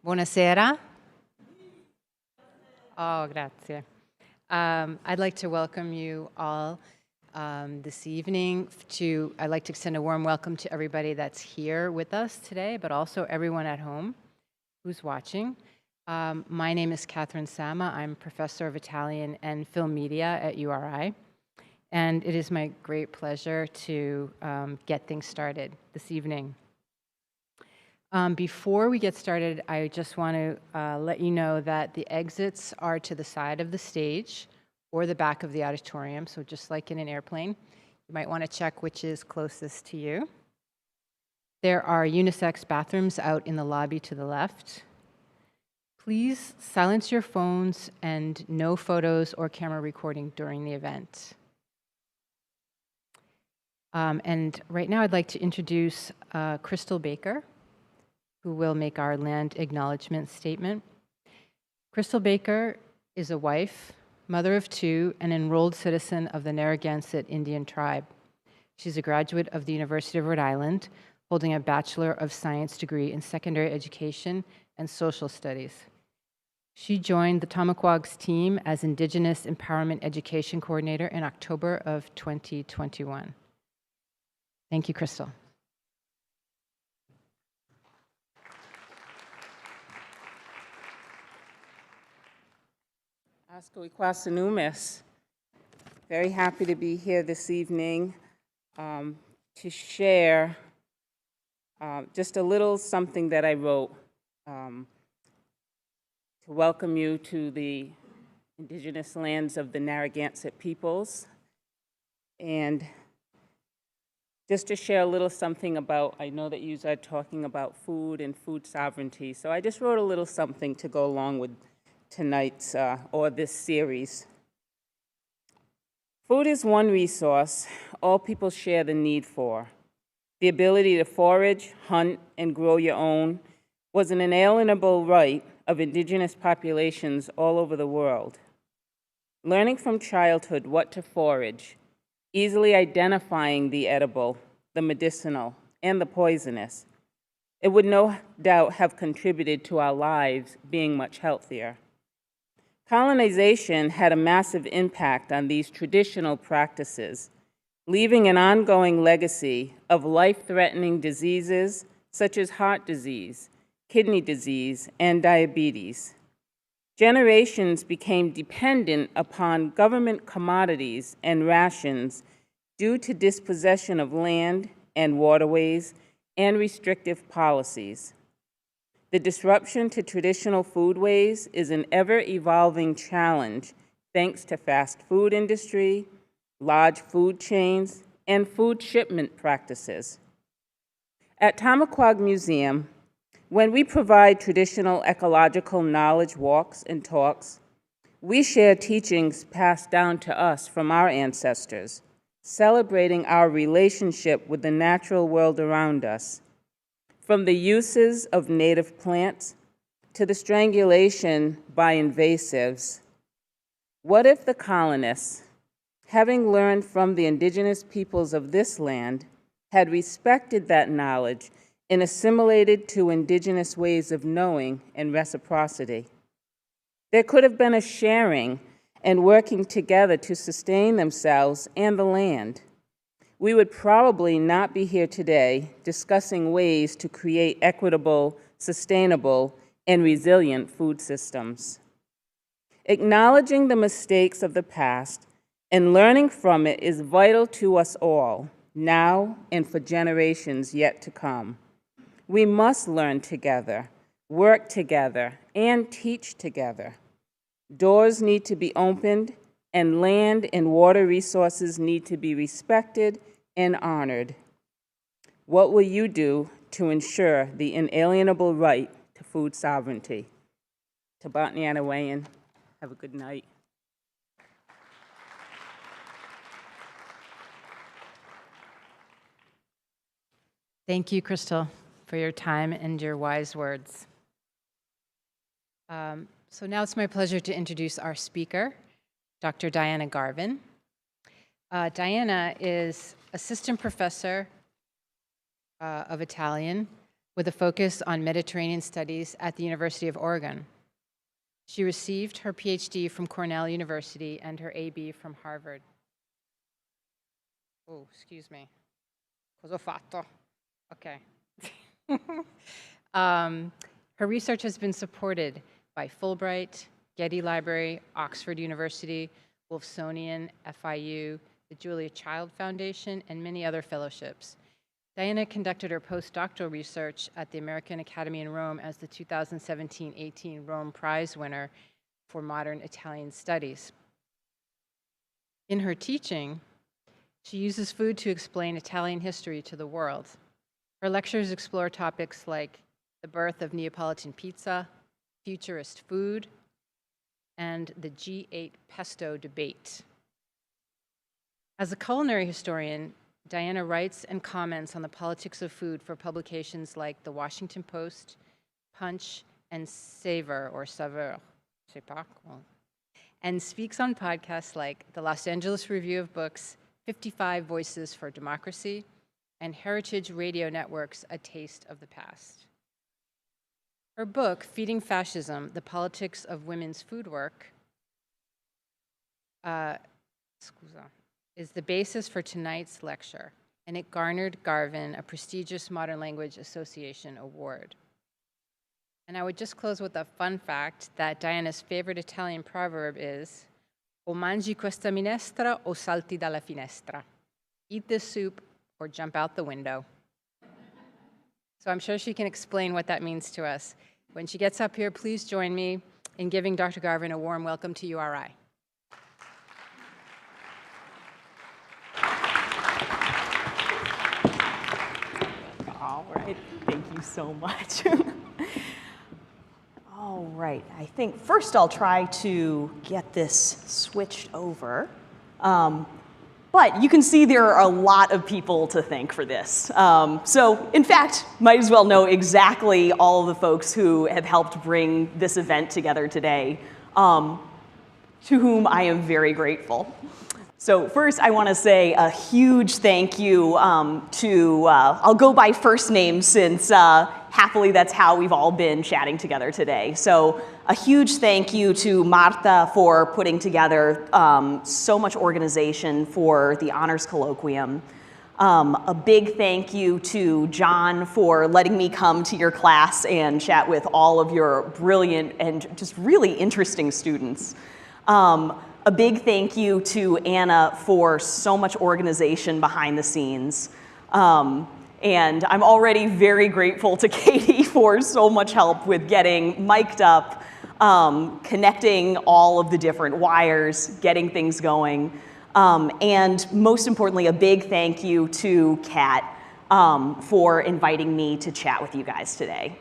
Buonasera. Oh, grazie. I'd like to welcome you all this evening. I'd like to extend a warm welcome to everybody that's here with us today, but also everyone at home who's watching. My name is Catherine Sama. I'm professor of Italian and film media at URI. And it is my great pleasure to get things started this evening. Before we get started, I just want to let you know that the exits are to the side of the stage or the back of the auditorium, so just like in an airplane. You might want to check which is closest to you. There are unisex bathrooms out in the lobby to the left. Please silence your phones and no photos or camera recording during the event. And right now I'd like to introduce Crystal Baker, who will make our land acknowledgement statement. Crystal Baker is a wife, mother of two, and enrolled citizen of the Narragansett Indian tribe. She's a graduate of the University of Rhode Island, holding a Bachelor of Science degree in secondary education and social studies. She joined the Tamaquag's team as Indigenous Empowerment Education Coordinator in October of 2021. Thank you, Crystal. Very happy to be here this evening to share just a little something that I wrote to welcome you to the indigenous lands of the Narragansett peoples, and just to share a little something about, I know that you are talking about food and food sovereignty, so I just wrote a little something to go along with tonight's or this series. Food is one resource all people share the need for. The ability to forage, hunt, and grow your own was an inalienable right of indigenous populations all over the world. Learning from childhood what to forage, easily identifying the edible, the medicinal, and the poisonous, it would no doubt have contributed to our lives being much healthier. Colonization had a massive impact on these traditional practices, leaving an ongoing legacy of life-threatening diseases such as heart disease, kidney disease, and diabetes. Generations became dependent upon government commodities and rations due to dispossession of land and waterways and restrictive policies. The disruption to traditional foodways is an ever-evolving challenge thanks to fast food industry, large food chains, and food shipment practices. At Tamaquag Museum, when we provide traditional ecological knowledge walks and talks, we share teachings passed down to us from our ancestors, celebrating our relationship with the natural world around us. From the uses of native plants to the strangulation by invasives. What if the colonists, having learned from the indigenous peoples of this land, had respected that knowledge and assimilated to indigenous ways of knowing and reciprocity? There could have been a sharing and working together to sustain themselves and the land. We would probably not be here today discussing ways to create equitable, sustainable, and resilient food systems. Acknowledging the mistakes of the past and learning from it is vital to us all, now and for generations yet to come. We must learn together, work together, and teach together. Doors need to be opened, and land and water resources need to be respected and honored. What will you do to ensure the inalienable right to food sovereignty? Tabatniana Wayan, have a good night. Thank you, Crystal, for your time and your wise words. So now it's my pleasure to introduce our speaker, Dr. Diana Garvin. Diana is assistant professor of Italian, with a focus on Mediterranean studies at the University of Oregon. She received her PhD from Cornell University and her AB from Harvard. Oh, excuse me. Cosa ho fatto? Okay. Her research has been supported by Fulbright, Getty Library, Oxford University, Wolfsonian-FIU, the Julia Child Foundation, and many other fellowships. Diana conducted her postdoctoral research at the American Academy in Rome as the 2017-18 Rome Prize winner for modern Italian studies. In her teaching, she uses food to explain Italian history to the world. Her lectures explore topics like the birth of Neapolitan pizza, futurist food, and the G8 pesto debate. As a culinary historian, Diana writes and comments on the politics of food for publications like The Washington Post, Punch, and Saveur, or Saveur, je sais pas, and speaks on podcasts like the Los Angeles Review of Books, 55 Voices for Democracy, and Heritage Radio Network's A Taste of the Past. Her book, Feeding Fascism, The Politics of Women's Food Work, is the basis for tonight's lecture, and it garnered Garvin a prestigious Modern Language Association award. And I would just close with a fun fact that Diana's favorite Italian proverb is, o mangi questa minestra o salti dalla finestra. Eat this soup or jump out the window. So I'm sure she can explain what that means to us. When she gets up here, please join me in giving Dr. Garvin a warm welcome to URI. All right, thank you so much. All right, I think first I'll try to get this switched over. But you can see there are a lot of people to thank for this. So in fact, might as well know exactly all of the folks who have helped bring this event together today, to whom I am very grateful. So first, I want to say a huge thank you I'll go by first name since happily that's how we've all been chatting together today. So a huge thank you to Marta for putting together so much organization for the Honors Colloquium. A big thank you to John for letting me come to your class and chat with all of your brilliant and just really interesting students. A big thank you to Anna for so much organization behind the scenes. And I'm already very grateful to Katie for so much help with getting mic'd up, connecting all of the different wires, getting things going. And most importantly, a big thank you to Kat for inviting me to chat with you guys today.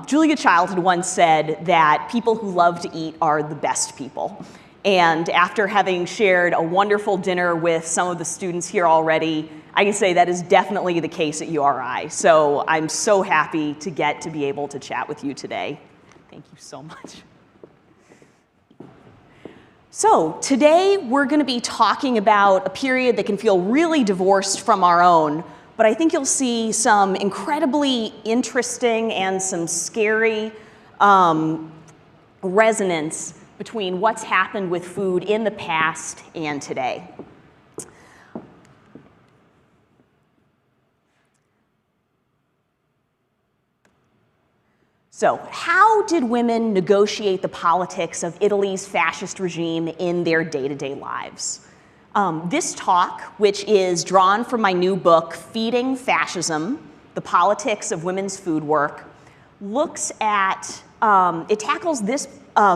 Julia Child had once said that people who love to eat are the best people. And after having shared a wonderful dinner with some of the students here already, I can say that is definitely the case at URI. So I'm so happy to get to be able to chat with you today. Thank you so much. So today we're going to be talking about a period that can feel really divorced from our own, but I think you'll see some incredibly interesting and some scary resonance between what's happened with food in the past and today. So, how did women negotiate the politics of Italy's fascist regime in their day-to-day lives? This talk, which is drawn from my new book, Feeding Fascism, The Politics of Women's Food Work, looks at, it tackles this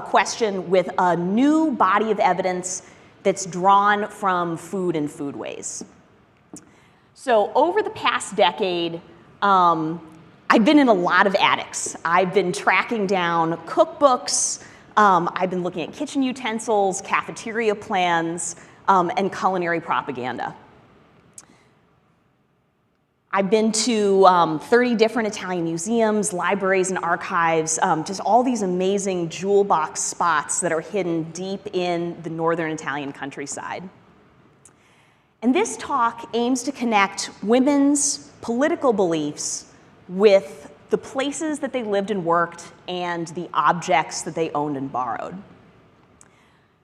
question with a new body of evidence that's drawn from food and foodways. So over the past decade, I've been in a lot of attics. I've been tracking down cookbooks, I've been looking at kitchen utensils, cafeteria plans, and culinary propaganda. I've been to 30 different Italian museums, libraries, and archives, just all these amazing jewel box spots that are hidden deep in the northern Italian countryside. And this talk aims to connect women's political beliefs with the places that they lived and worked, and the objects that they owned and borrowed.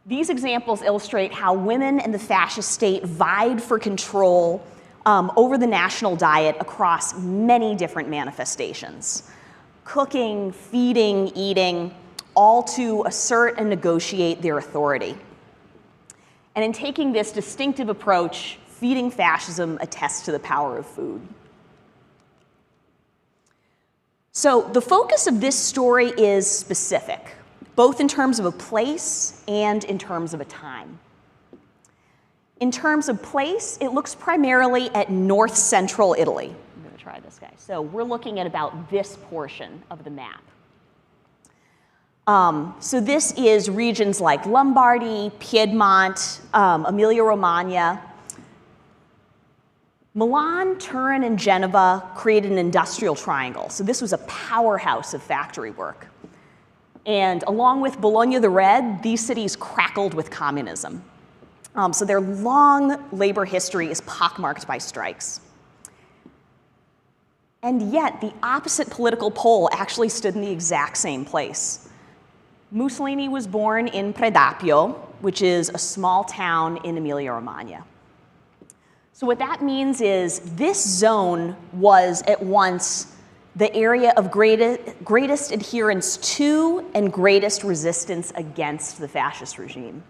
These examples illustrate how women in the fascist state vied for control over the national diet across many different manifestations. Cooking, feeding, eating, all to assert and negotiate their authority. And in taking this distinctive approach, feeding fascism attests to the power of food. So the focus of this story is specific, both in terms of a place and in terms of a time. In terms of place, it looks primarily at north-central Italy. I'm going to try this guy. So we're looking at about this portion of the map. So this is regions like Lombardy, Piedmont, Emilia-Romagna. Milan, Turin, and Genova created an industrial triangle. So this was a powerhouse of factory work. And along with Bologna the Red, these cities crackled with communism. So their long labor history is pockmarked by strikes. And yet, the opposite political pole actually stood in the exact same place. Mussolini was born in Predappio, which is a small town in Emilia-Romagna. So what that means is this zone was at once the area of greatest adherence to and greatest resistance against the fascist regime.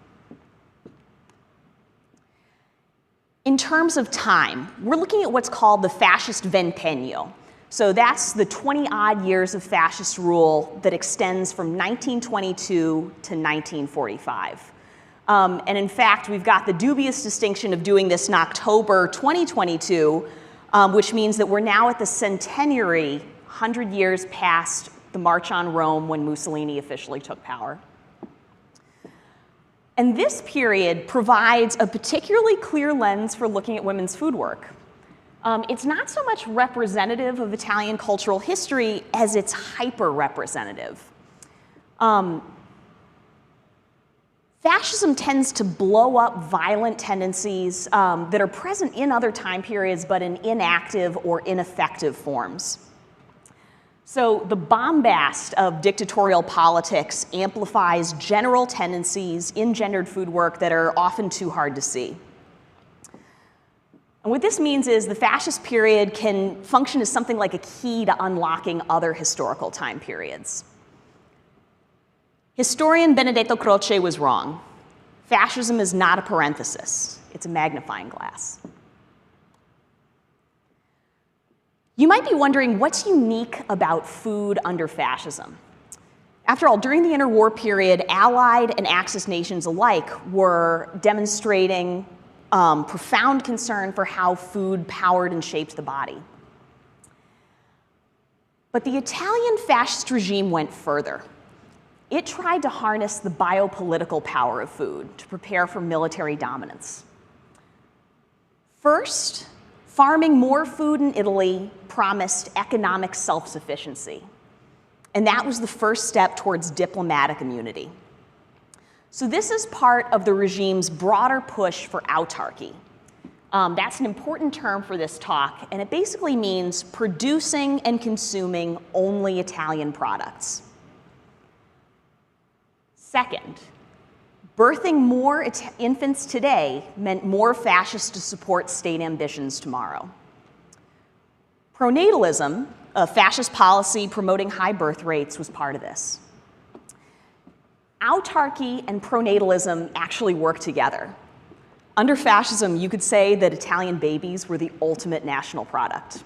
In terms of time, we're looking at what's called the fascist ventennio. So that's the 20-odd years of fascist rule that extends from 1922 to 1945. And in fact, we've got the dubious distinction of doing this in October 2022, which means that we're now at the centenary, 100 years past the March on Rome when Mussolini officially took power. And this period provides a particularly clear lens for looking at women's food work. It's not so much representative of Italian cultural history as it's hyper-representative. Fascism tends to blow up violent tendencies that are present in other time periods, but in inactive or ineffective forms. So the bombast of dictatorial politics amplifies general tendencies in gendered food work that are often too hard to see. And what this means is the fascist period can function as something like a key to unlocking other historical time periods. Historian Benedetto Croce was wrong. Fascism is not a parenthesis, it's a magnifying glass. You might be wondering what's unique about food under fascism. After all, during the interwar period, Allied and Axis nations alike were demonstrating profound concern for how food powered and shaped the body. But the Italian fascist regime went further. It tried to harness the biopolitical power of food to prepare for military dominance. First, farming more food in Italy promised economic self-sufficiency, and that was the first step towards diplomatic immunity. So this is part of the regime's broader push for autarky. That's an important term for this talk, and it basically means producing and consuming only Italian products. Second, birthing more infants today meant more fascists to support state ambitions tomorrow. Pronatalism, a fascist policy promoting high birth rates, was part of this. Autarky and pronatalism actually work together. Under fascism, you could say that Italian babies were the ultimate national product.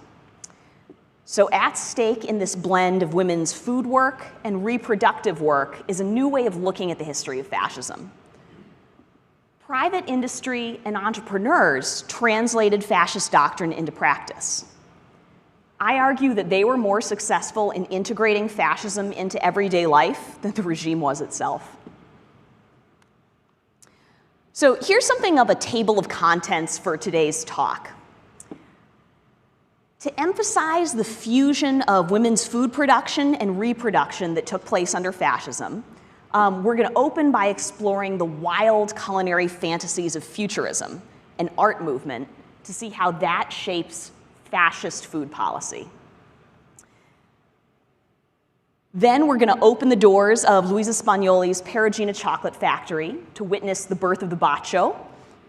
So at stake in this blend of women's food work and reproductive work is a new way of looking at the history of fascism. Private industry and entrepreneurs translated fascist doctrine into practice. I argue that they were more successful in integrating fascism into everyday life than the regime was itself. So here's something of a table of contents for today's talk. To emphasize the fusion of women's food production and reproduction that took place under fascism, we're going to open by exploring the wild culinary fantasies of Futurism, an art movement, to see how that shapes fascist food policy. Then we're going to open the doors of Luisa Spagnoli's Perugina chocolate factory to witness the birth of the Baccio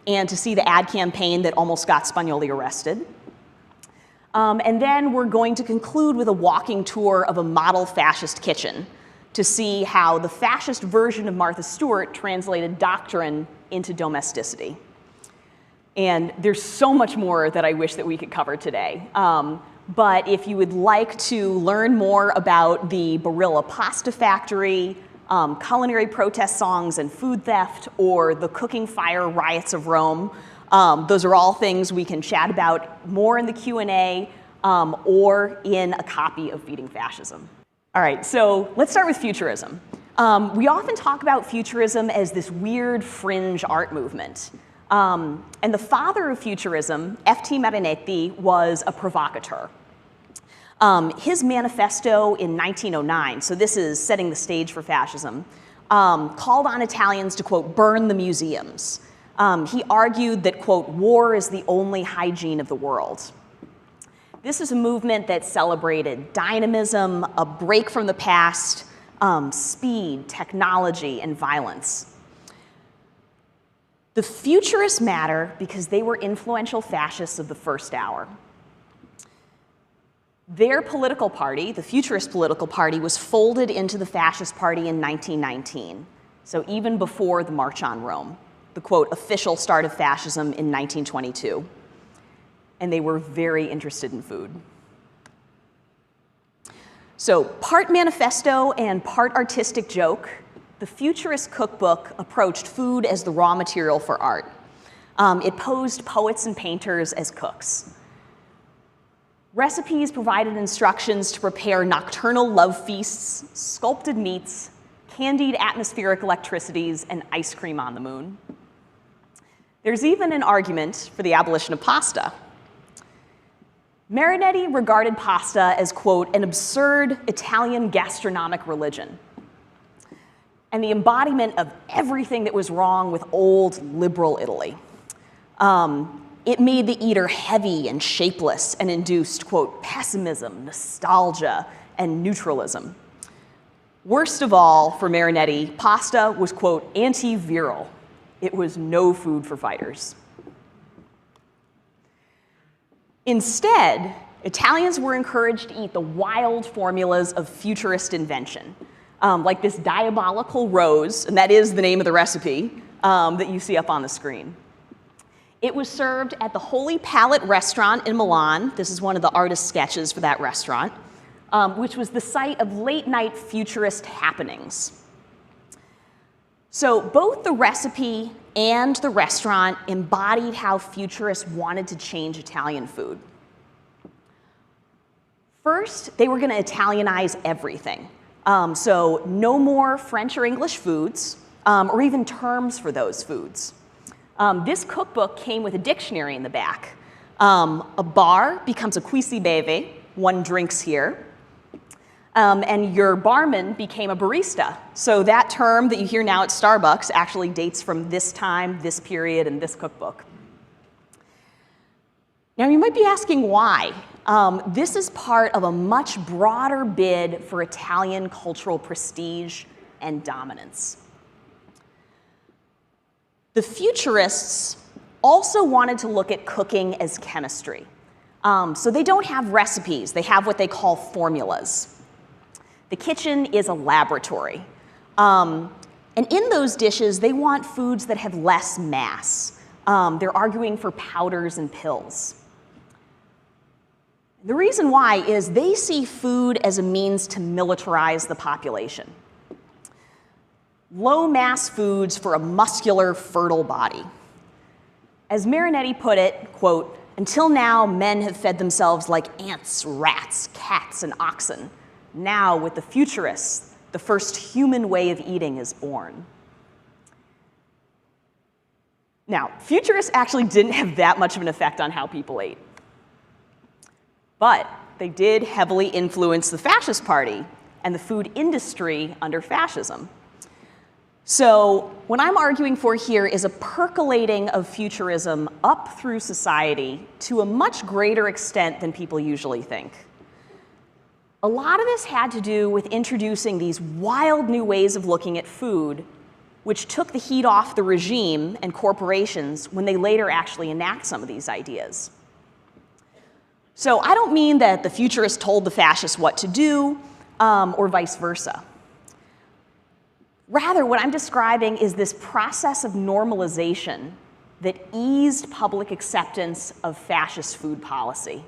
and to see the ad campaign that almost got Spagnoli arrested. And then we're going to conclude with a walking tour of a model fascist kitchen to see how the fascist version of Martha Stewart translated doctrine into domesticity. And there's so much more that I wish that we could cover today. But if you would like to learn more about the Barilla pasta factory, culinary protest songs and food theft, or the cooking fire riots of Rome, those are all things we can chat about more in the Q&A or in a copy of Feeding Fascism. All right, so let's start with Futurism. We often talk about Futurism as this weird fringe art movement. And the father of Futurism, F.T. Marinetti, was a provocateur. His manifesto in 1909, so this is setting the stage for fascism, called on Italians to, quote, burn the museums. He argued that, quote, war is the only hygiene of the world. This is a movement that celebrated dynamism, a break from the past, speed, technology, and violence. The Futurists matter because they were influential fascists of the first hour. Their political party, the Futurist political party, was folded into the Fascist Party in 1919, so even before the March on Rome, the, quote, official start of fascism in 1922. And they were very interested in food. So part manifesto and part artistic joke, the Futurist cookbook approached food as the raw material for art. It posed poets and painters as cooks. Recipes provided instructions to prepare nocturnal love feasts, sculpted meats, candied atmospheric electricities, and ice cream on the moon. There's even an argument for the abolition of pasta. Marinetti regarded pasta as, quote, an absurd Italian gastronomic religion and the embodiment of everything that was wrong with old liberal Italy. It made the eater heavy and shapeless and induced, quote, pessimism, nostalgia, and neutralism. Worst of all, for Marinetti, pasta was, quote, anti-viral. It was no food for fighters. Instead, Italians were encouraged to eat the wild formulas of Futurist invention, like this diabolical rose, and that is the name of the recipe that you see up on the screen. It was served at the Holy Palette restaurant in Milan. This is one of the artist sketches for that restaurant, which was the site of late-night Futurist happenings. So both the recipe and the restaurant embodied how Futurists wanted to change Italian food. First, they were going to Italianize everything. So no more French or English foods, or even terms for those foods. This cookbook came with a dictionary in the back. A bar becomes a qui si beve, one drinks here. And your barman became a barista. So that term that you hear now at Starbucks actually dates from this time, this period, and this cookbook. Now you might be asking why. This is part of a much broader bid for Italian cultural prestige and dominance. The Futurists also wanted to look at cooking as chemistry. So they don't have recipes, they have what they call formulas. The kitchen is a laboratory. And in those dishes, they want foods that have less mass. They're arguing for powders and pills. The reason why is they see food as a means to militarize the population. Low mass foods for a muscular, fertile body. As Marinetti put it, quote, until now, men have fed themselves like ants, rats, cats, and oxen. Now, with the Futurists, the first human way of eating is born. Now, Futurists actually didn't have that much of an effect on how people ate. But they did heavily influence the Fascist Party and the food industry under fascism. So what I'm arguing for here is a percolating of Futurism up through society to a much greater extent than people usually think. A lot of this had to do with introducing these wild new ways of looking at food, which took the heat off the regime and corporations when they later actually enact some of these ideas. So I don't mean that the futurists told the fascists what to do, or vice versa. Rather, what I'm describing is this process of normalization that eased public acceptance of fascist food policy.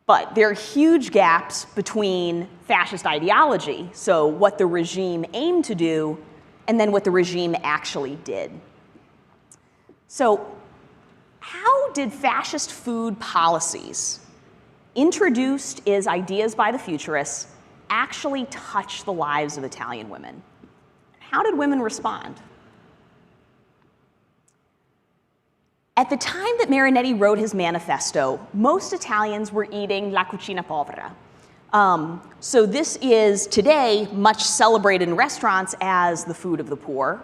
But there are huge gaps between fascist ideology, so what the regime aimed to do, and then what the regime actually did. So how did fascist food policies, introduced as ideas by the futurists, actually touch the lives of Italian women? How did women respond? At the time that Marinetti wrote his manifesto, most Italians were eating la cucina povera. So this is today much celebrated in restaurants as the food of the poor.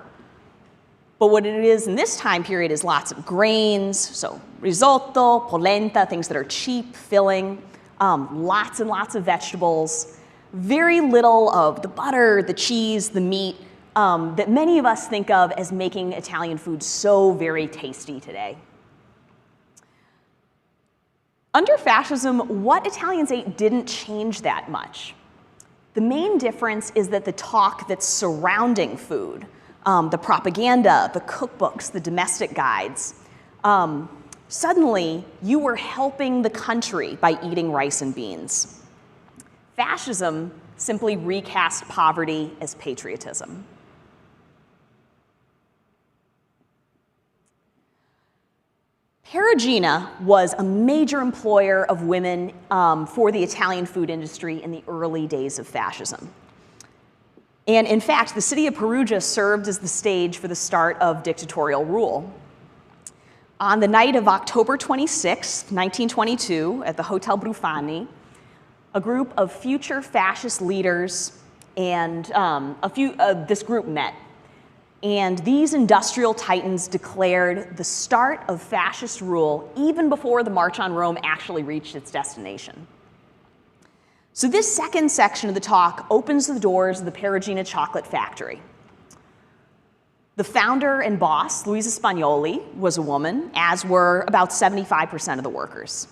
But what it is in this time period is lots of grains, so risotto, polenta, things that are cheap, filling, lots and lots of vegetables, very little of the butter, the cheese, the meat, that many of us think of as making Italian food so very tasty today. Under fascism, what Italians ate didn't change that much. The main difference is that the talk that's surrounding food, the propaganda, the cookbooks, the domestic guides, suddenly you were helping the country by eating rice and beans. Fascism simply recast poverty as patriotism. Perugina was a major employer of women for the Italian food industry in the early days of fascism. And in fact, the city of Perugia served as the stage for the start of dictatorial rule. On the night of October 26, 1922, at the Hotel Brufani, a group of future fascist leaders and this group met. And these industrial titans declared the start of fascist rule even before the March on Rome actually reached its destination. So this second section of the talk opens the doors of the Perugina chocolate factory. The founder and boss, Luisa Spagnoli, was a woman, as were about 75% of the workers.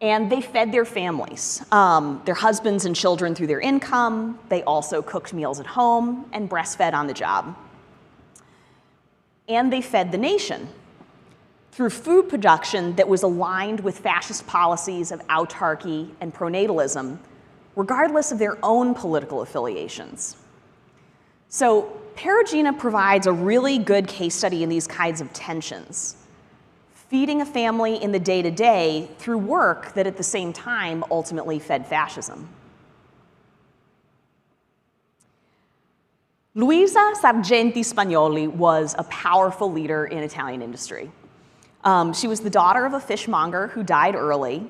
And they fed their families, their husbands and children through their income. They also cooked meals at home and breastfed on the job. And they fed the nation through food production that was aligned with fascist policies of autarky and pronatalism, regardless of their own political affiliations. So Perugina provides a really good case study in these kinds of tensions, feeding a family in the day-to-day through work that at the same time ultimately fed fascism. Luisa Sargenti Spagnoli was a powerful leader in Italian industry. She was the daughter of a fishmonger who died early,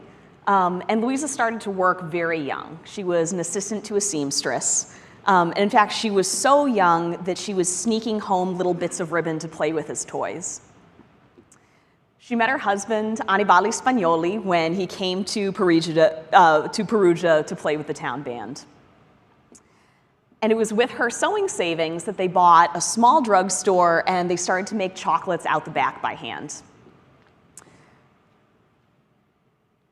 and Luisa started to work very young. She was an assistant to a seamstress. And in fact, she was so young that she was sneaking home little bits of ribbon to play with as toys. She met her husband, Annibale Spagnoli, when he came to Perugia to play with the town band. And it was with her sewing savings that they bought a small drugstore and they started to make chocolates out the back by hand.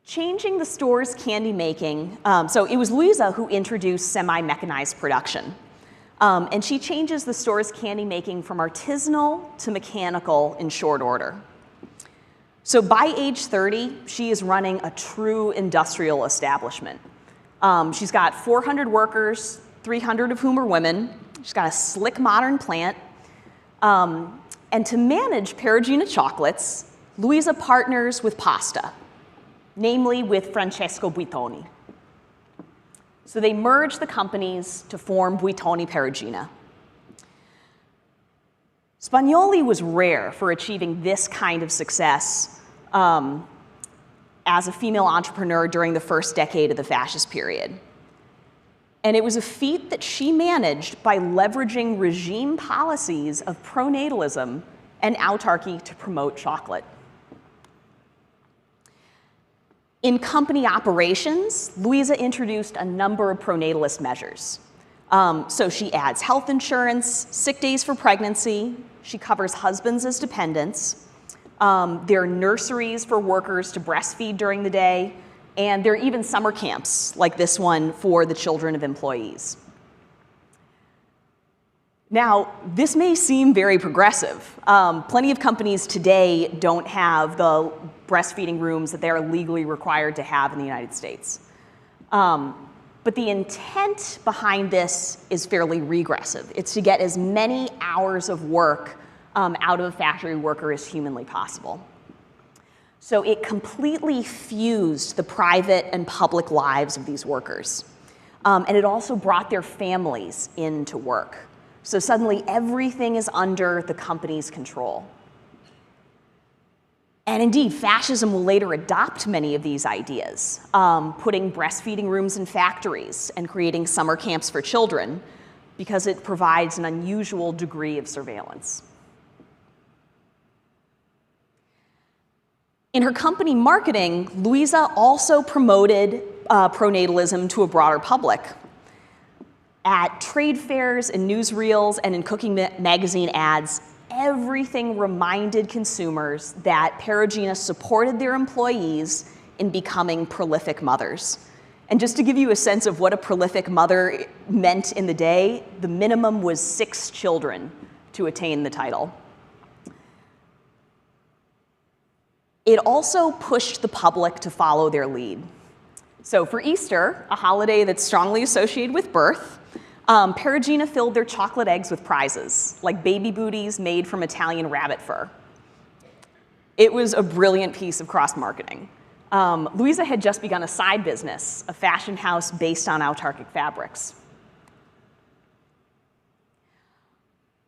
Changing the store's candy making, so it was Luisa who introduced semi-mechanized production. And she changes the store's candy making from artisanal to mechanical in short order. So by age 30, she is running a true industrial establishment. She's got 400 workers, 300 of whom are women. She's got a slick modern plant. And to manage Perugina chocolates, Luisa partners with pasta, namely with Francesco Buitoni. So they merge the companies to form Buitoni Perugina. Spagnoli was rare for achieving this kind of success as a female entrepreneur during the first decade of the fascist period. And it was a feat that she managed by leveraging regime policies of pronatalism and autarky to promote chocolate. In company operations, Louisa introduced a number of pronatalist measures. So she adds health insurance, sick days for pregnancy, she covers husbands as dependents, there are nurseries for workers to breastfeed during the day, and there are even summer camps like this one for the children of employees. Now, this may seem very progressive. Plenty of companies today don't have the breastfeeding rooms that they are legally required to have in the United States. But the intent behind this is fairly regressive. It's to get as many hours of work out of a factory worker as humanly possible. So it completely fused the private and public lives of these workers. And it also brought their families into work. So suddenly everything is under the company's control. And indeed, fascism will later adopt many of these ideas, putting breastfeeding rooms in factories and creating summer camps for children because it provides an unusual degree of surveillance. In her company marketing, Louisa also promoted pronatalism to a broader public. At trade fairs and newsreels and in cooking magazine ads, everything reminded consumers that Perugina supported their employees in becoming prolific mothers. And just to give you a sense of what a prolific mother meant in the day, the minimum was 6 children to attain the title. It also pushed the public to follow their lead. So for Easter, a holiday that's strongly associated with birth, Perugina filled their chocolate eggs with prizes, like baby booties made from Italian rabbit fur. It was a brilliant piece of cross-marketing. Louisa had just begun a side business, a fashion house based on autarkic fabrics.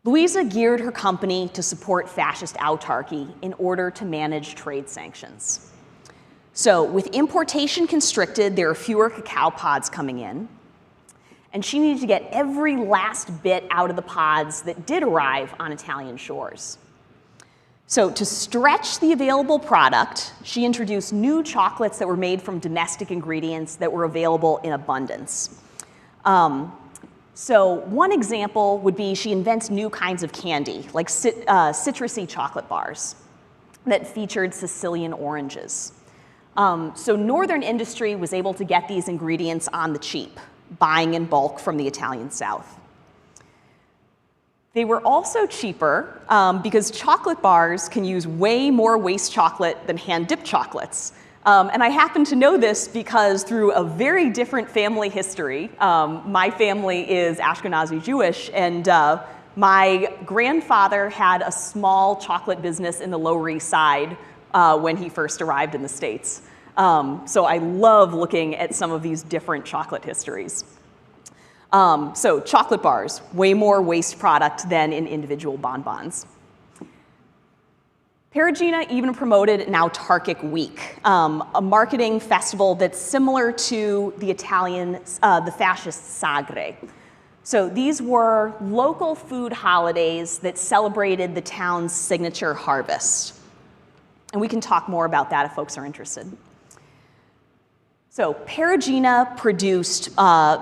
Louisa geared her company to support fascist autarky in order to manage trade sanctions. So with importation constricted, there are fewer cacao pods coming in, and she needed to get every last bit out of the pods that did arrive on Italian shores. So to stretch the available product, she introduced new chocolates that were made from domestic ingredients that were available in abundance. So one example would be she invents new kinds of candy, like citrusy chocolate bars that featured Sicilian oranges. So Northern industry was able to get these ingredients on the cheap, buying in bulk from the Italian South. They were also cheaper because chocolate bars can use way more waste chocolate than hand-dipped chocolates. And I happen to know this because through a very different family history, my family is Ashkenazi Jewish, and my grandfather had a small chocolate business in the Lower East Side when he first arrived in the States. So I love looking at some of these different chocolate histories. So chocolate bars, way more waste product than in individual bonbons. Perugina even promoted an autarkic week, a marketing festival that's similar to the Italian, the fascist Sagre. So these were local food holidays that celebrated the town's signature harvest. And we can talk more about that if folks are interested. So Perugina produced,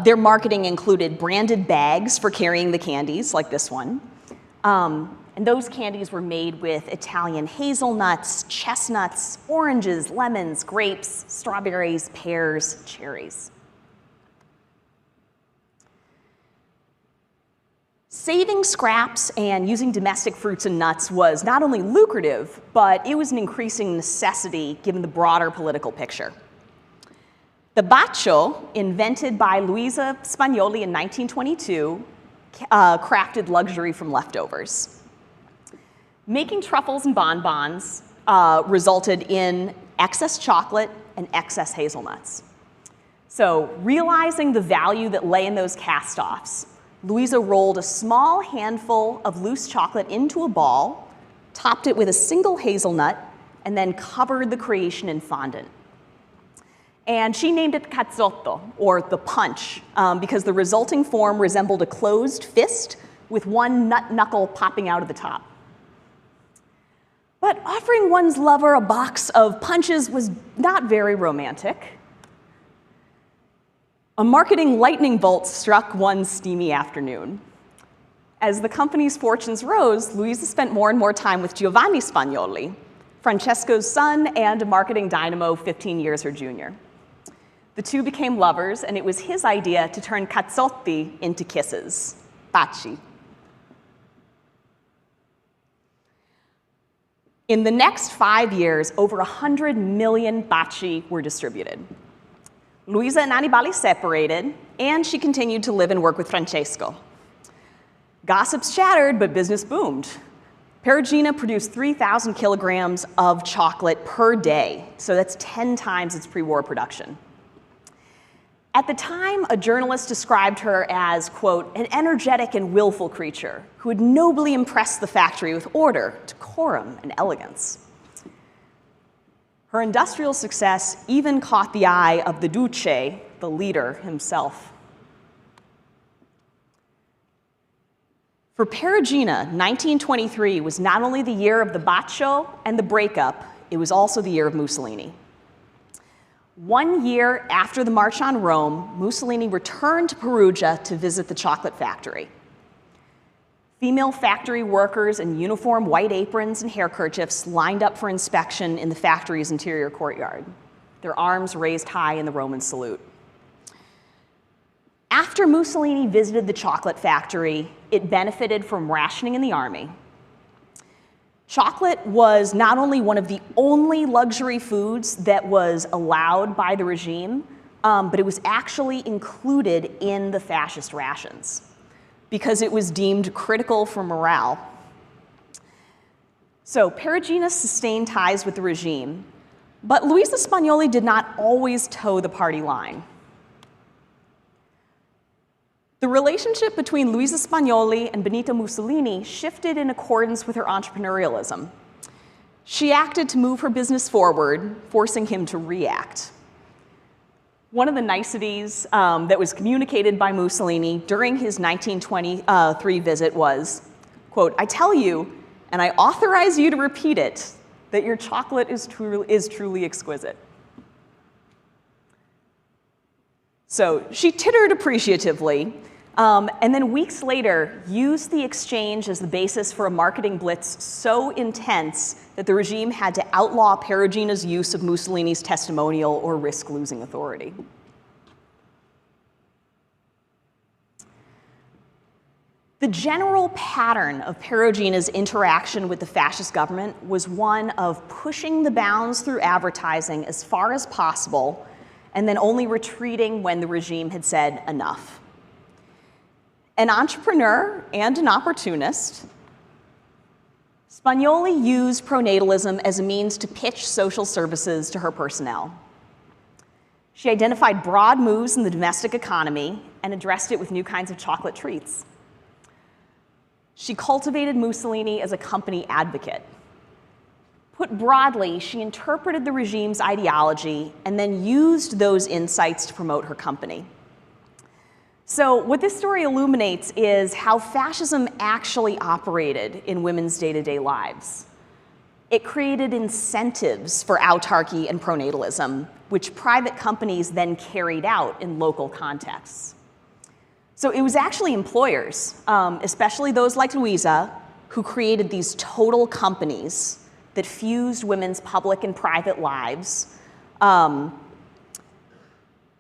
their marketing included branded bags for carrying the candies, like this one. And those candies were made with Italian hazelnuts, chestnuts, oranges, lemons, grapes, strawberries, pears, cherries. Saving scraps and using domestic fruits and nuts was not only lucrative, but it was an increasing necessity given the broader political picture. The baccio, invented by Luisa Spagnoli in 1922, crafted luxury from leftovers. Making truffles and bonbons resulted in excess chocolate and excess hazelnuts. So realizing the value that lay in those cast-offs, Louisa rolled a small handful of loose chocolate into a ball, topped it with a single hazelnut, and then covered the creation in fondant. And she named it cazzotto, or the punch, because the resulting form resembled a closed fist with one nut knuckle popping out of the top. But offering one's lover a box of punches was not very romantic. A marketing lightning bolt struck one steamy afternoon. As the company's fortunes rose, Luisa spent more and more time with Giovanni Spagnoli, Francesco's son and a marketing dynamo 15 years her junior. The two became lovers, and it was his idea to turn cazzotti into kisses, baci. In the next 5 years, over 100 million baci were distributed. Luisa and Annibale separated, and she continued to live and work with Francesco. Gossips chattered, but business boomed. Perugina produced 3,000 kilograms of chocolate per day, so that's 10 times its pre-war production. At the time, a journalist described her as, quote, an energetic and willful creature who would nobly impress the factory with order, decorum, and elegance. Her industrial success even caught the eye of the Duce, the leader himself. For Perugina, 1923 was not only the year of the bacio and the breakup, it was also the year of Mussolini. 1 year after the March on Rome, Mussolini returned to Perugia to visit the chocolate factory. Female factory workers in uniform white aprons and handkerchiefs lined up for inspection in the factory's interior courtyard, their arms raised high in the Roman salute. After Mussolini visited the chocolate factory, it benefited from rationing in the army. Chocolate was not only one of the only luxury foods that was allowed by the regime, but it was actually included in the fascist rations because it was deemed critical for morale. So Perugina sustained ties with the regime, but Luisa Spagnoli did not always toe the party line. The relationship between Luisa Spagnoli and Benito Mussolini shifted in accordance with her entrepreneurialism. She acted to move her business forward, forcing him to react. One of the niceties that was communicated by Mussolini during his 1923 visit was, quote, I tell you, and I authorize you to repeat it, that your chocolate is truly exquisite. So she tittered appreciatively, and then weeks later used the exchange as the basis for a marketing blitz so intense that the regime had to outlaw Perugina's use of Mussolini's testimonial or risk losing authority. The general pattern of Perugina's interaction with the fascist government was one of pushing the bounds through advertising as far as possible and then only retreating when the regime had said enough. An entrepreneur and an opportunist, Spagnoli used pronatalism as a means to pitch social services to her personnel. She identified broad moves in the domestic economy and addressed it with new kinds of chocolate treats. She cultivated Mussolini as a company advocate. Put broadly, she interpreted the regime's ideology and then used those insights to promote her company. So what this story illuminates is how fascism actually operated in women's day-to-day lives. It created incentives for autarky and pronatalism, which private companies then carried out in local contexts. So it was actually employers, especially those like Luisa, who created these total companies that fused women's public and private lives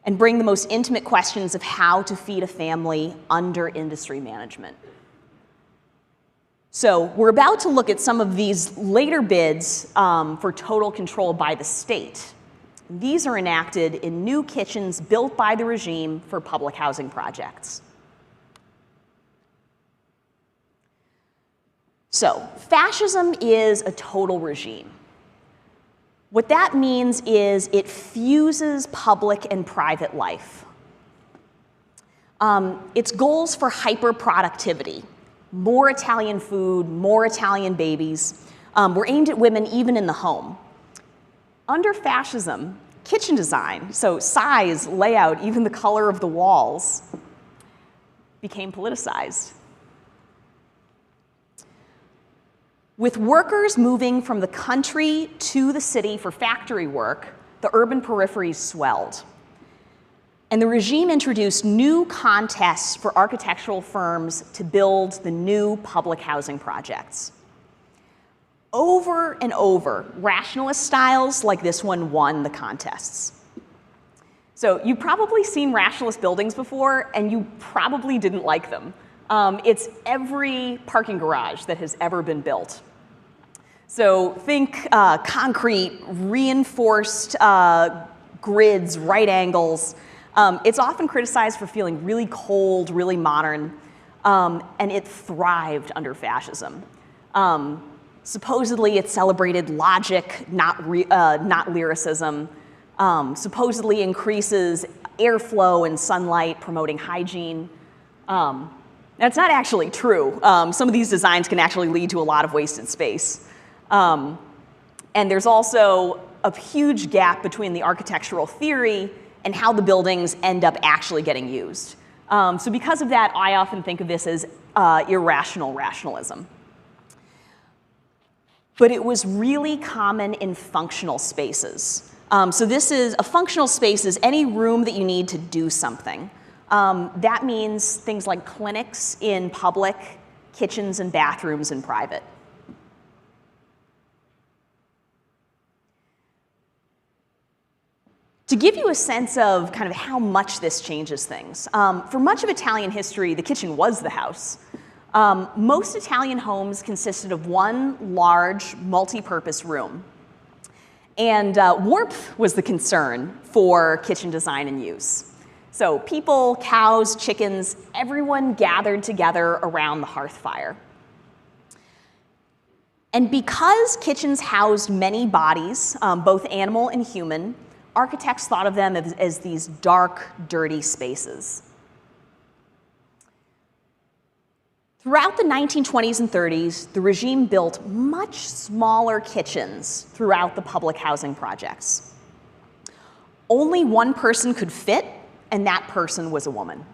and bring the most intimate questions of how to feed a family under industry management. So we're about to look at some of these later bids for total control by the state. These are enacted in new kitchens built by the regime for public housing projects. So fascism is a total regime. What that means is it fuses public and private life. Its goals for hyper-productivity, more Italian food, more Italian babies, were aimed at women even in the home. Under fascism, kitchen design, so size, layout, even the color of the walls, became politicized. With workers moving from the country to the city for factory work, the urban peripheries swelled. And the regime introduced new contests for architectural firms to build the new public housing projects. Over and over, rationalist styles like this one won the contests. So you've probably seen rationalist buildings before, and you probably didn't like them. It's every parking garage that has ever been built. So think concrete, reinforced grids, right angles. It's often criticized for feeling really cold, really modern, and it thrived under fascism. Supposedly, it celebrated logic, not lyricism. Supposedly increases airflow and sunlight, promoting hygiene. That's not actually true. Some of these designs can actually lead to a lot of wasted space. And there's also a huge gap between the architectural theory and how the buildings end up actually getting used. So because of that, I often think of this as irrational rationalism. But it was really common in functional spaces. So this is, a functional space is any room that you need to do something. That means things like clinics in public, kitchens and bathrooms in private. To give you a sense of kind of how much this changes things, for much of Italian history, the kitchen was the house. Most Italian homes consisted of one large, multi-purpose room. And warmth was the concern for kitchen design and use. So people, cows, chickens, everyone gathered together around the hearth fire. And because kitchens housed many bodies, both animal and human, architects thought of them as these dark, dirty spaces. Throughout the 1920s and 30s, the regime built much smaller kitchens throughout the public housing projects. Only one person could fit, and that person was a woman.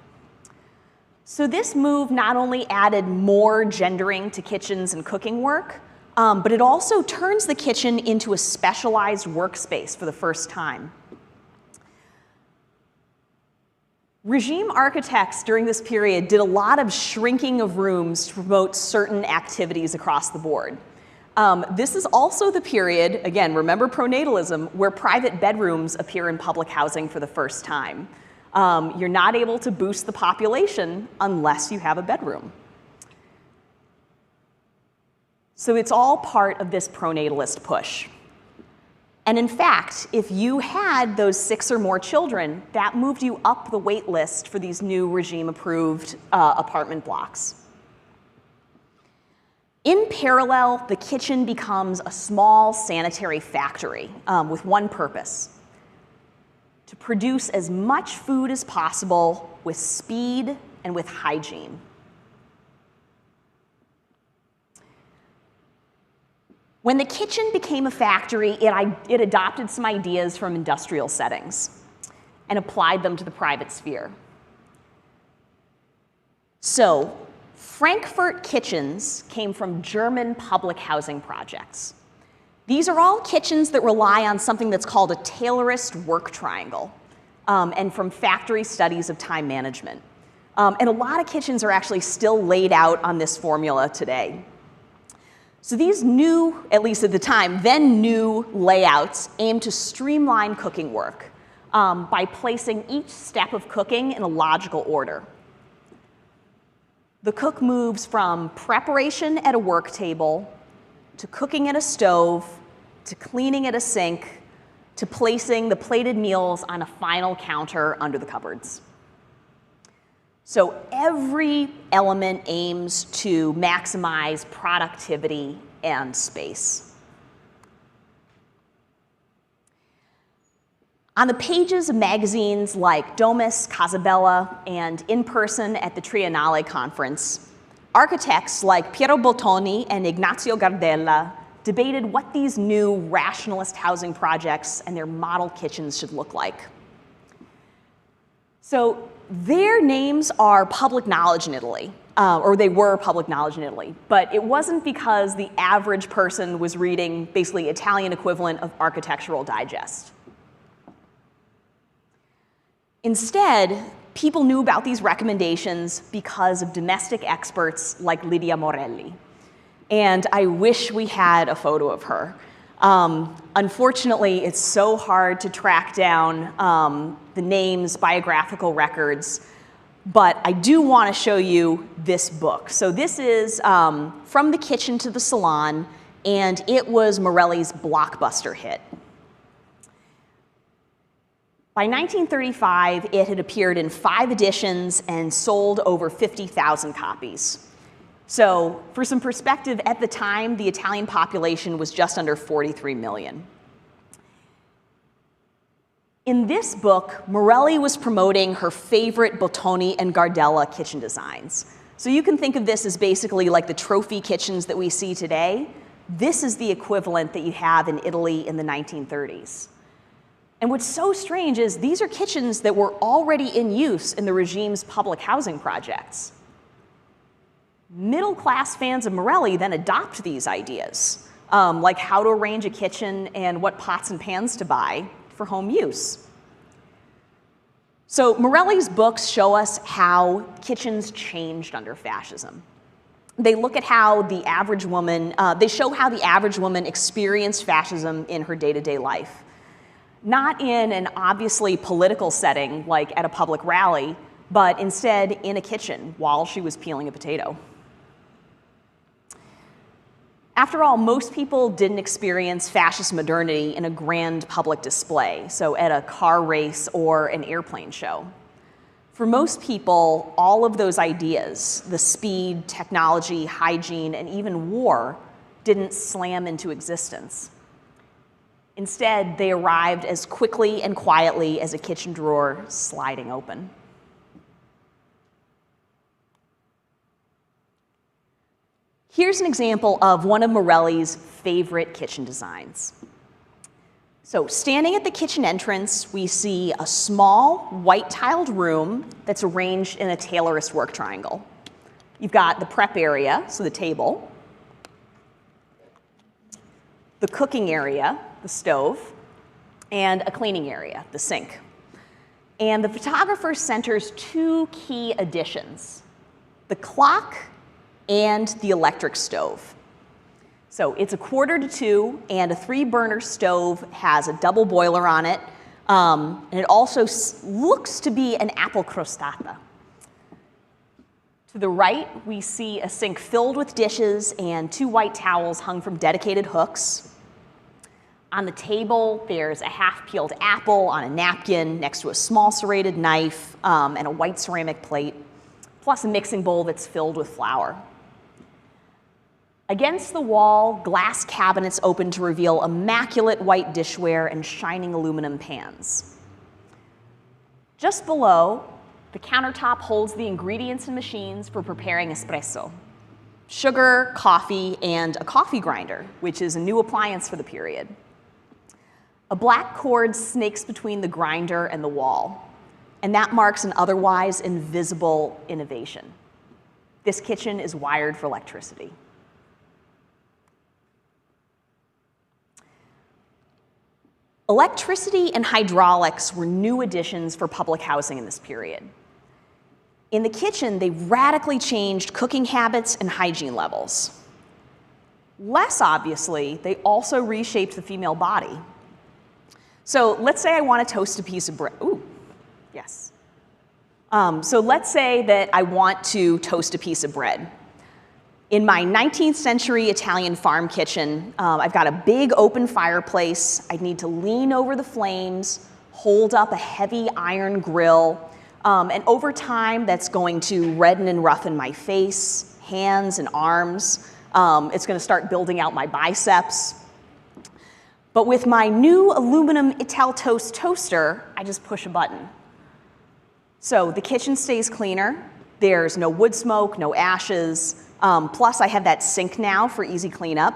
So this move not only added more gendering to kitchens and cooking work, but it also turns the kitchen into a specialized workspace for the first time. Regime architects during this period did a lot of shrinking of rooms to promote certain activities across the board. This is also the period, again, remember pronatalism, where private bedrooms appear in public housing for the first time. You're not able to boost the population unless you have a bedroom. So it's all part of this pronatalist push. And in fact, if you had those 6 or more children, that moved you up the wait list for these new regime-approved apartment blocks. In parallel, the kitchen becomes a small sanitary factory with one purpose: to produce as much food as possible with speed and with hygiene. When the kitchen became a factory, it adopted some ideas from industrial settings and applied them to the private sphere. So, Frankfurt kitchens came from German public housing projects. These are all kitchens that rely on something that's called a Taylorist work triangle, and from factory studies of time management. And a lot of kitchens are actually still laid out on this formula today. So these new, at least at the time, then new layouts aim to streamline cooking work by placing each step of cooking in a logical order. The cook moves from preparation at a work table, to cooking at a stove, to cleaning at a sink, to placing the plated meals on a final counter under the cupboards. So every element aims to maximize productivity and space. On the pages of magazines like Domus, Casabella, and in person at the Triennale conference, architects like Piero Bottoni and Ignazio Gardella debated what these new rationalist housing projects and their model kitchens should look like. So their names are public knowledge in Italy. or they were public knowledge in Italy. But it wasn't because the average person was reading basically Italian equivalent of Architectural Digest. Instead, people knew about these recommendations because of domestic experts like Lydia Morelli. And I wish we had a photo of her. Unfortunately, it's so hard to track down the names, biographical records, but I do want to show you this book. So this is From the Kitchen to the Salon, and it was Morelli's blockbuster hit. By 1935, it had appeared in 5 editions and sold over 50,000 copies. So for some perspective, at the time, the Italian population was just under 43 million. In this book, Morelli was promoting her favorite Bottoni and Gardella kitchen designs. So you can think of this as basically like the trophy kitchens that we see today. This is the equivalent that you have in Italy in the 1930s. And what's so strange is these are kitchens that were already in use in the regime's public housing projects. Middle-class fans of Morelli then adopt these ideas, like how to arrange a kitchen and what pots and pans to buy for home use. So Morelli's books show us how kitchens changed under fascism. They look at how the average woman, they show how the average woman experienced fascism in her day-to-day life. Not in an obviously political setting like at a public rally, but instead in a kitchen while she was peeling a potato. After all, most people didn't experience fascist modernity in a grand public display, so at a car race or an airplane show. For most people, all of those ideas, the speed, technology, hygiene, and even war, didn't slam into existence. Instead, they arrived as quickly and quietly as a kitchen drawer sliding open. Here's an example of one of Morelli's favorite kitchen designs. So standing at the kitchen entrance, we see a small white-tiled room that's arranged in a tailorist work triangle. You've got the prep area, so the table, the cooking area, the stove, and a cleaning area, the sink. And the photographer centers 2 key additions, the clock and the electric stove. So it's 1:45, and a 3-burner stove has a double boiler on it, and it also looks to be an apple crostata. To the right, we see a sink filled with dishes and 2 white towels hung from dedicated hooks. On the table, there's a half-peeled apple on a napkin next to a small serrated knife and a white ceramic plate, plus a mixing bowl that's filled with flour. Against the wall, glass cabinets open to reveal immaculate white dishware and shining aluminum pans. Just below, the countertop holds the ingredients and machines for preparing espresso: sugar, coffee, and a coffee grinder, which is a new appliance for the period. A black cord snakes between the grinder and the wall, and that marks an otherwise invisible innovation. This kitchen is wired for electricity. Electricity and hydraulics were new additions for public housing in this period. In the kitchen, they radically changed cooking habits and hygiene levels. Less obviously, they also reshaped the female body. So let's say I want to toast a piece of bread. Ooh, yes. So let's say that I want to toast a piece of bread. In my 19th century Italian farm kitchen, I've got a big open fireplace. I need to lean over the flames, hold up a heavy iron grill, and over time that's going to redden and roughen my face, hands, and arms. It's going to start building out my biceps. But with my new aluminum Italtoast toaster, I just push a button. So the kitchen stays cleaner. There's no wood smoke, no ashes. Plus, I have that sink now for easy cleanup.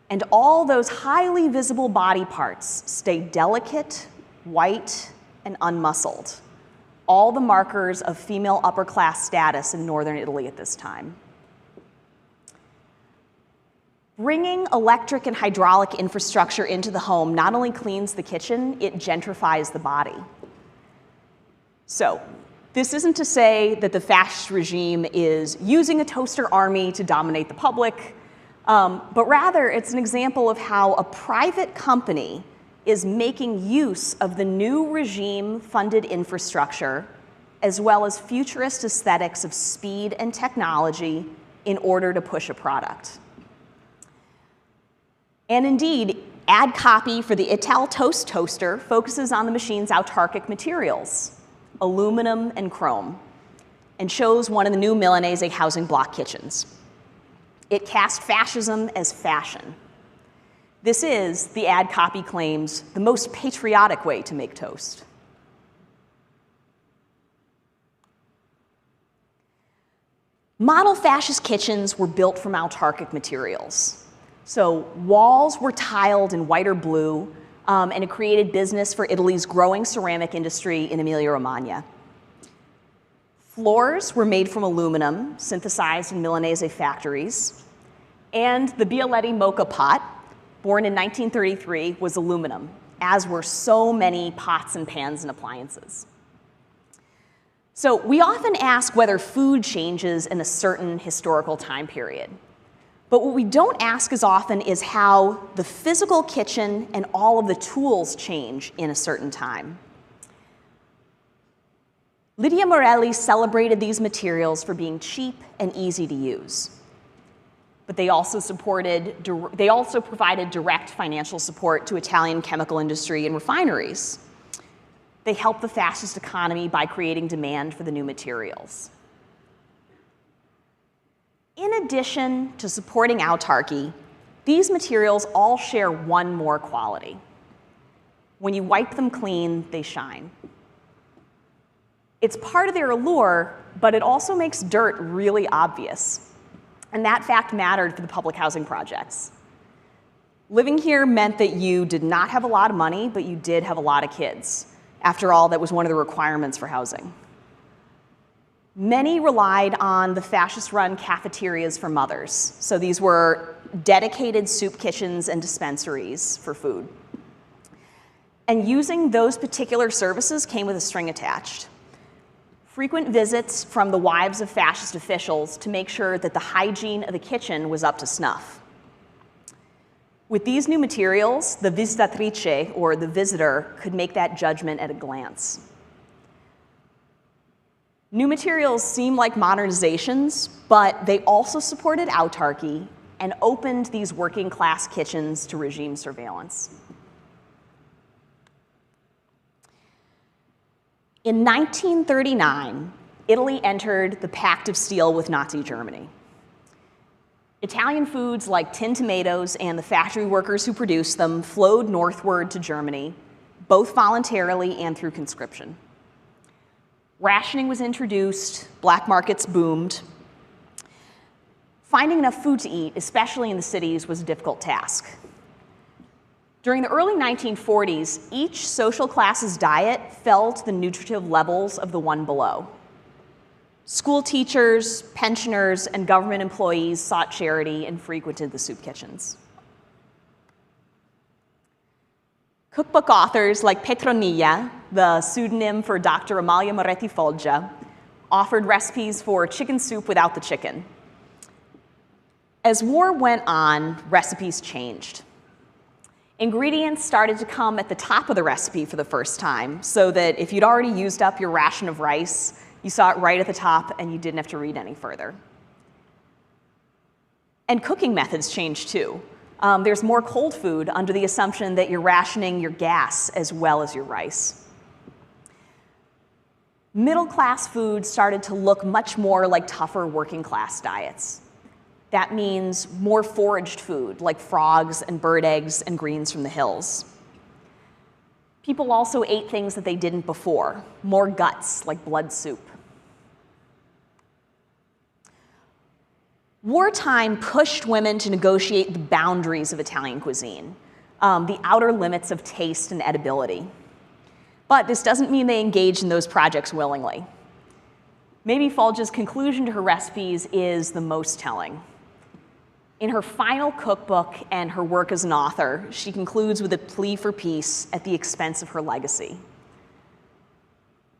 And all those highly visible body parts stay delicate, white, and unmuscled. all the markers of female upper class status in northern Italy at this time. Bringing electric and hydraulic infrastructure into the home not only cleans the kitchen, it gentrifies the body. So, this isn't to say that the fascist regime is using a toaster army to dominate the public, but rather it's an example of how a private company is making use of the new regime-funded infrastructure as well as futurist aesthetics of speed and technology in order to push a product. And indeed, ad copy for the Ital Toast toaster focuses on the machine's autarkic materials, aluminum and chrome, and shows one of the new Milanese housing block kitchens. It cast fascism as fashion. This is, the ad copy claims, the most patriotic way to make toast. Model fascist kitchens were built from autarkic materials. So walls were tiled in white or blue, and it created business for Italy's growing ceramic industry in Emilia-Romagna. Floors were made from aluminum, synthesized in Milanese factories, and the Bialetti mocha pot, born in 1933, was aluminum, as were so many pots and pans and appliances. So we often ask whether food changes in a certain historical time period. But what we don't ask as often is how the physical kitchen and all of the tools change in a certain time. Lydia Morelli celebrated these materials for being cheap and easy to use. But they also provided direct financial support to Italian chemical industry and refineries. They helped the fascist economy by creating demand for the new materials. In addition to supporting autarky, these materials all share one more quality. When you wipe them clean, they shine. It's part of their allure, but it also makes dirt really obvious. And that fact mattered for the public housing projects. Living here meant that you did not have a lot of money, but you did have a lot of kids. After all, that was one of the requirements for housing. Many relied on the fascist-run cafeterias for mothers. So these were dedicated soup kitchens and dispensaries for food. And using those particular services came with a string attached. Frequent visits from the wives of fascist officials to make sure that the hygiene of the kitchen was up to snuff. With these new materials, the visitatrice, or the visitor, could make that judgment at a glance. New materials seem like modernizations, but they also supported autarky and opened these working class kitchens to regime surveillance. In 1939, Italy entered the Pact of Steel with Nazi Germany. Italian foods like tinned tomatoes and the factory workers who produced them flowed northward to Germany, both voluntarily and through conscription. Rationing was introduced, black markets boomed. Finding enough food to eat, especially in the cities, was a difficult task. During the early 1940s, each social class's diet fell to the nutritive levels of the one below. School teachers, pensioners, and government employees sought charity and frequented the soup kitchens. Cookbook authors like Petronilla, the pseudonym for Dr. Amalia Moretti Foggia, offered recipes for chicken soup without the chicken. As war went on, recipes changed. Ingredients started to come at the top of the recipe for the first time, so that if you'd already used up your ration of rice, you saw it right at the top and you didn't have to read any further. And cooking methods changed too. There's more cold food under the assumption that you're rationing your gas as well as your rice. Middle-class food started to look much more like tougher working-class diets. That means more foraged food, like frogs and bird eggs and greens from the hills. People also ate things that they didn't before, more guts, like blood soup. Wartime pushed women to negotiate the boundaries of Italian cuisine, the outer limits of taste and edibility. But this doesn't mean they engage in those projects willingly. Maybe Fulge's conclusion to her recipes is the most telling. In her final cookbook and her work as an author, she concludes with a plea for peace at the expense of her legacy.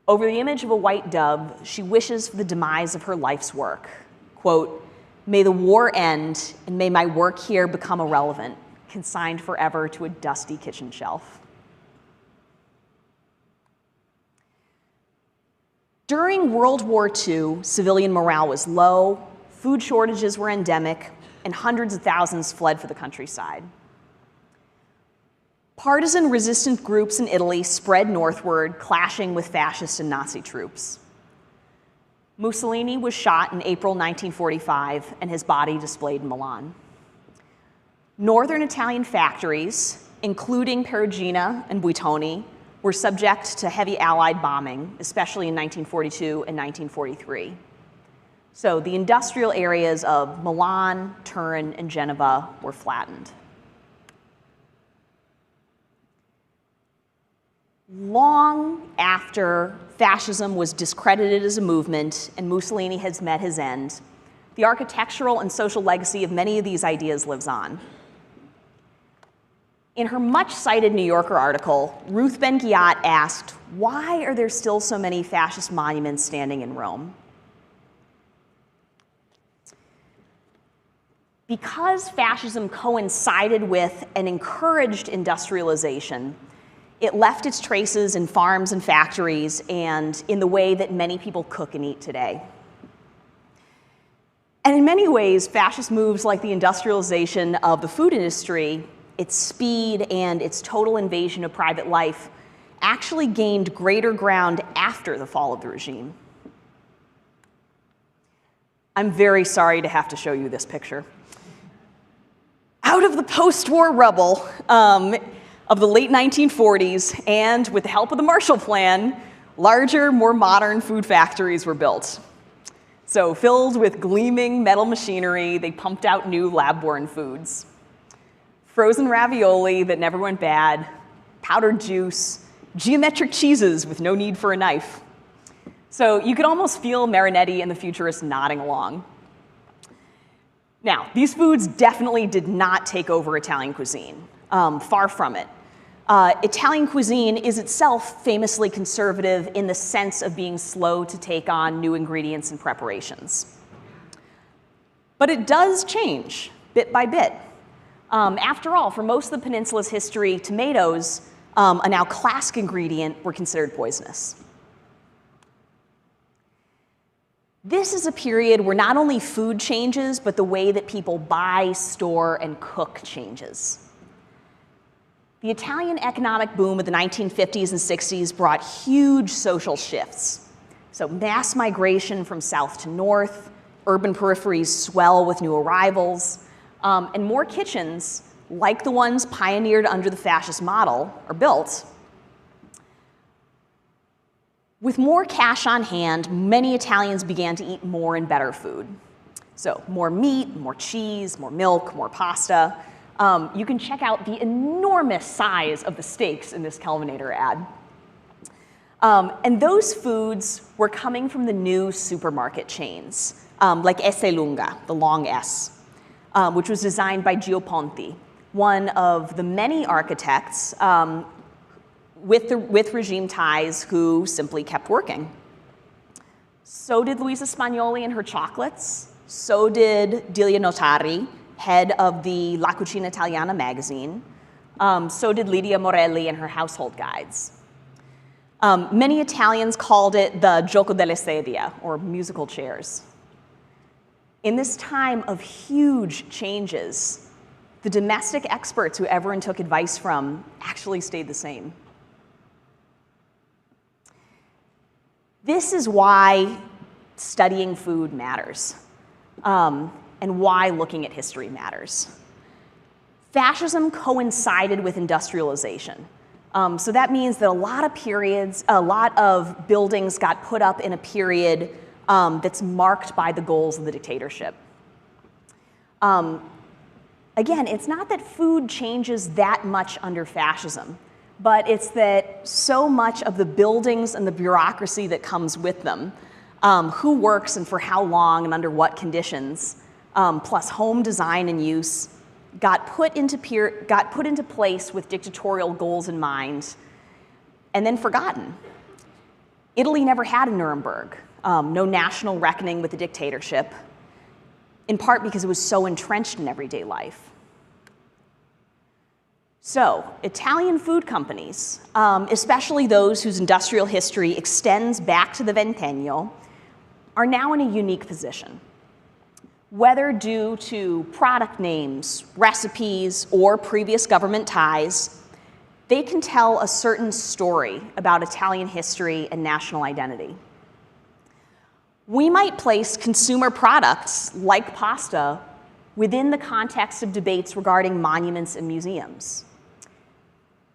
Over the image of a white dove, she wishes for the demise of her life's work. Quote, "May the war end, and may my work here become irrelevant, consigned forever to a dusty kitchen shelf." During World War II, civilian morale was low, food shortages were endemic, and hundreds of thousands fled for the countryside. Partisan resistant groups in Italy spread northward, clashing with fascist and Nazi troops. Mussolini was shot in April 1945, and his body displayed in Milan. Northern Italian factories, including Perugina and Buitoni, were subject to heavy Allied bombing, especially in 1942 and 1943. So the industrial areas of Milan, Turin, and Genova were flattened. Long after fascism was discredited as a movement and Mussolini has met his end, the architectural and social legacy of many of these ideas lives on. In her much-cited New Yorker article, Ruth Ben-Ghiat asked, "Why are there still so many fascist monuments standing in Rome?" Because fascism coincided with and encouraged industrialization, it left its traces in farms and factories and in the way that many people cook and eat today. And in many ways, fascist moves like the industrialization of the food industry, its speed and its total invasion of private life actually gained greater ground after the fall of the regime. I'm very sorry to have to show you this picture. Out of the post-war rubble of the late 1940s, and with the help of the Marshall Plan, larger, more modern food factories were built. So filled with gleaming metal machinery, they pumped out new lab-born foods. Frozen ravioli that never went bad, powdered juice, geometric cheeses with no need for a knife. So you could almost feel Marinetti and the Futurists nodding along. Now, these foods definitely did not take over Italian cuisine, far from it. Italian cuisine is itself famously conservative in the sense of being slow to take on new ingredients and preparations. But it does change bit by bit. After all, for most of the peninsula's history, tomatoes, a now classic ingredient, were considered poisonous. This is a period where not only food changes, but the way that people buy, store, and cook changes. The Italian economic boom of the 1950s and 60s brought huge social shifts. So mass migration from south to north, urban peripheries swell with new arrivals, and more kitchens, like the ones pioneered under the fascist model, are built. With more cash on hand, many Italians began to eat more and better food. So more meat, more cheese, more milk, more pasta. You can check out the enormous size of the steaks in this Kelvinator ad. And those foods were coming from the new supermarket chains, like Esselunga, the long S, which was designed by Gio Ponti, one of the many architects with regime ties who simply kept working. So did Luisa Spagnoli and her chocolates. So did Delia Notari, head of the La Cucina Italiana magazine. So did Lidia Morelli and her household guides. Many Italians called it the gioco delle sedie, or musical chairs. In this time of huge changes, the domestic experts who everyone took advice from actually stayed the same. This is why studying food matters, and why looking at history matters. Fascism coincided with industrialization. So that means that a lot of buildings got put up in a period that's marked by the goals of the dictatorship. Again, it's not that food changes that much under fascism. but it's that so much of the buildings and the bureaucracy that comes with them, who works and for how long and under what conditions, plus home design and use, got put into place with dictatorial goals in mind, and then forgotten. Italy never had a Nuremberg, no national reckoning with the dictatorship, in part because it was so entrenched in everyday life. So, Italian food companies, especially those whose industrial history extends back to the Ventennio, are now in a unique position. Whether due to product names, recipes, or previous government ties, they can tell a certain story about Italian history and national identity. We might place consumer products like pasta within the context of debates regarding monuments and museums.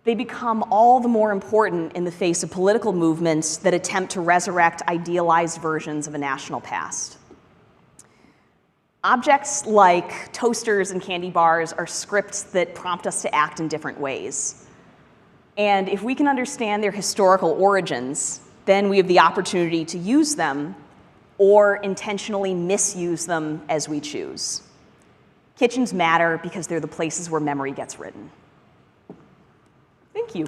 They become all the more important in the face of political movements that attempt to resurrect idealized versions of a national past. Objects like toasters and candy bars are scripts that prompt us to act in different ways. And if we can understand their historical origins, then we have the opportunity to use them or intentionally misuse them as we choose. Kitchens matter because they're the places where memory gets written. Thank you.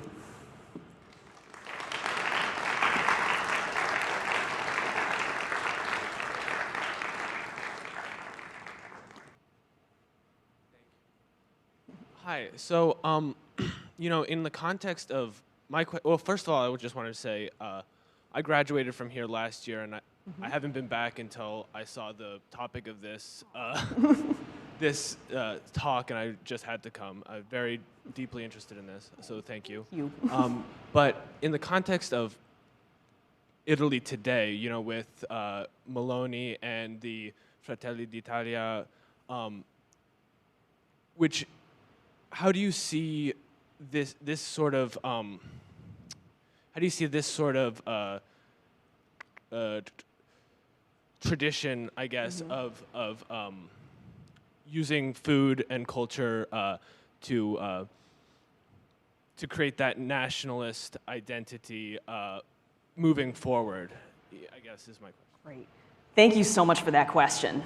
Hi. So, you know, in the context of well, first of all, I just wanted to say I graduated from here last year, and I haven't been back until I saw the topic of this this talk, and I just had to come. I'm very deeply interested in this, so thank you. But in the context of Italy today, you know, with Meloni and the Fratelli d'Italia, which, how do you see this sort of tradition, I guess, of using food and culture to create that nationalist identity moving forward, I guess, is my question. Great. Thank you so much for that question.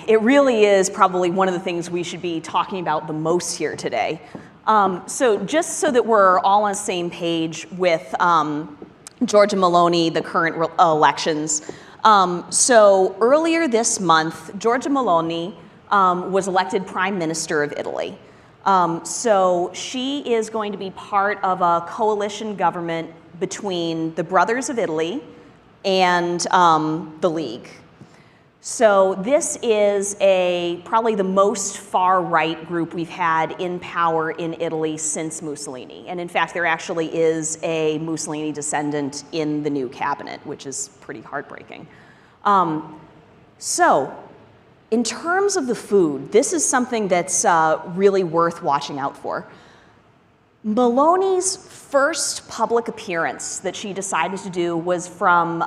It really is probably one of the things we should be talking about the most here today. So just so that we're all on the same page with Giorgia Meloni, the current elections. So earlier this month, Giorgia Meloni was elected Prime Minister of Italy. So she is going to be part of a coalition government between the Brothers of Italy and the League. So this is probably the most far-right group we've had in power in Italy since Mussolini. And in fact, there actually is a Mussolini descendant in the new cabinet, which is pretty heartbreaking. So in terms of the food, this is something that's really worth watching out for. Meloni's first public appearance that she decided to do was from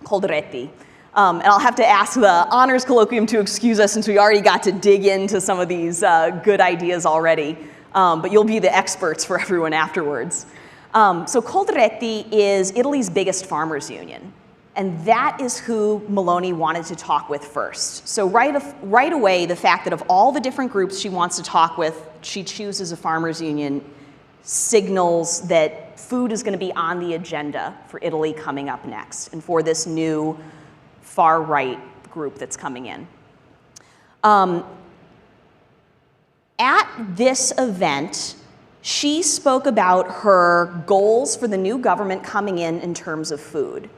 Coldiretti. And I'll have to ask the honors colloquium to excuse us since we already got to dig into some of these good ideas already. But you'll be the experts for everyone afterwards. So Coldiretti is Italy's biggest farmers union. And that is who Meloni wanted to talk with first. So right away, the fact that of all the different groups she wants to talk with, she chooses a farmers union signals that food is going to be on the agenda for Italy coming up next and for this new far-right group that's coming in. At this event, she spoke about her goals for the new government coming in terms of food.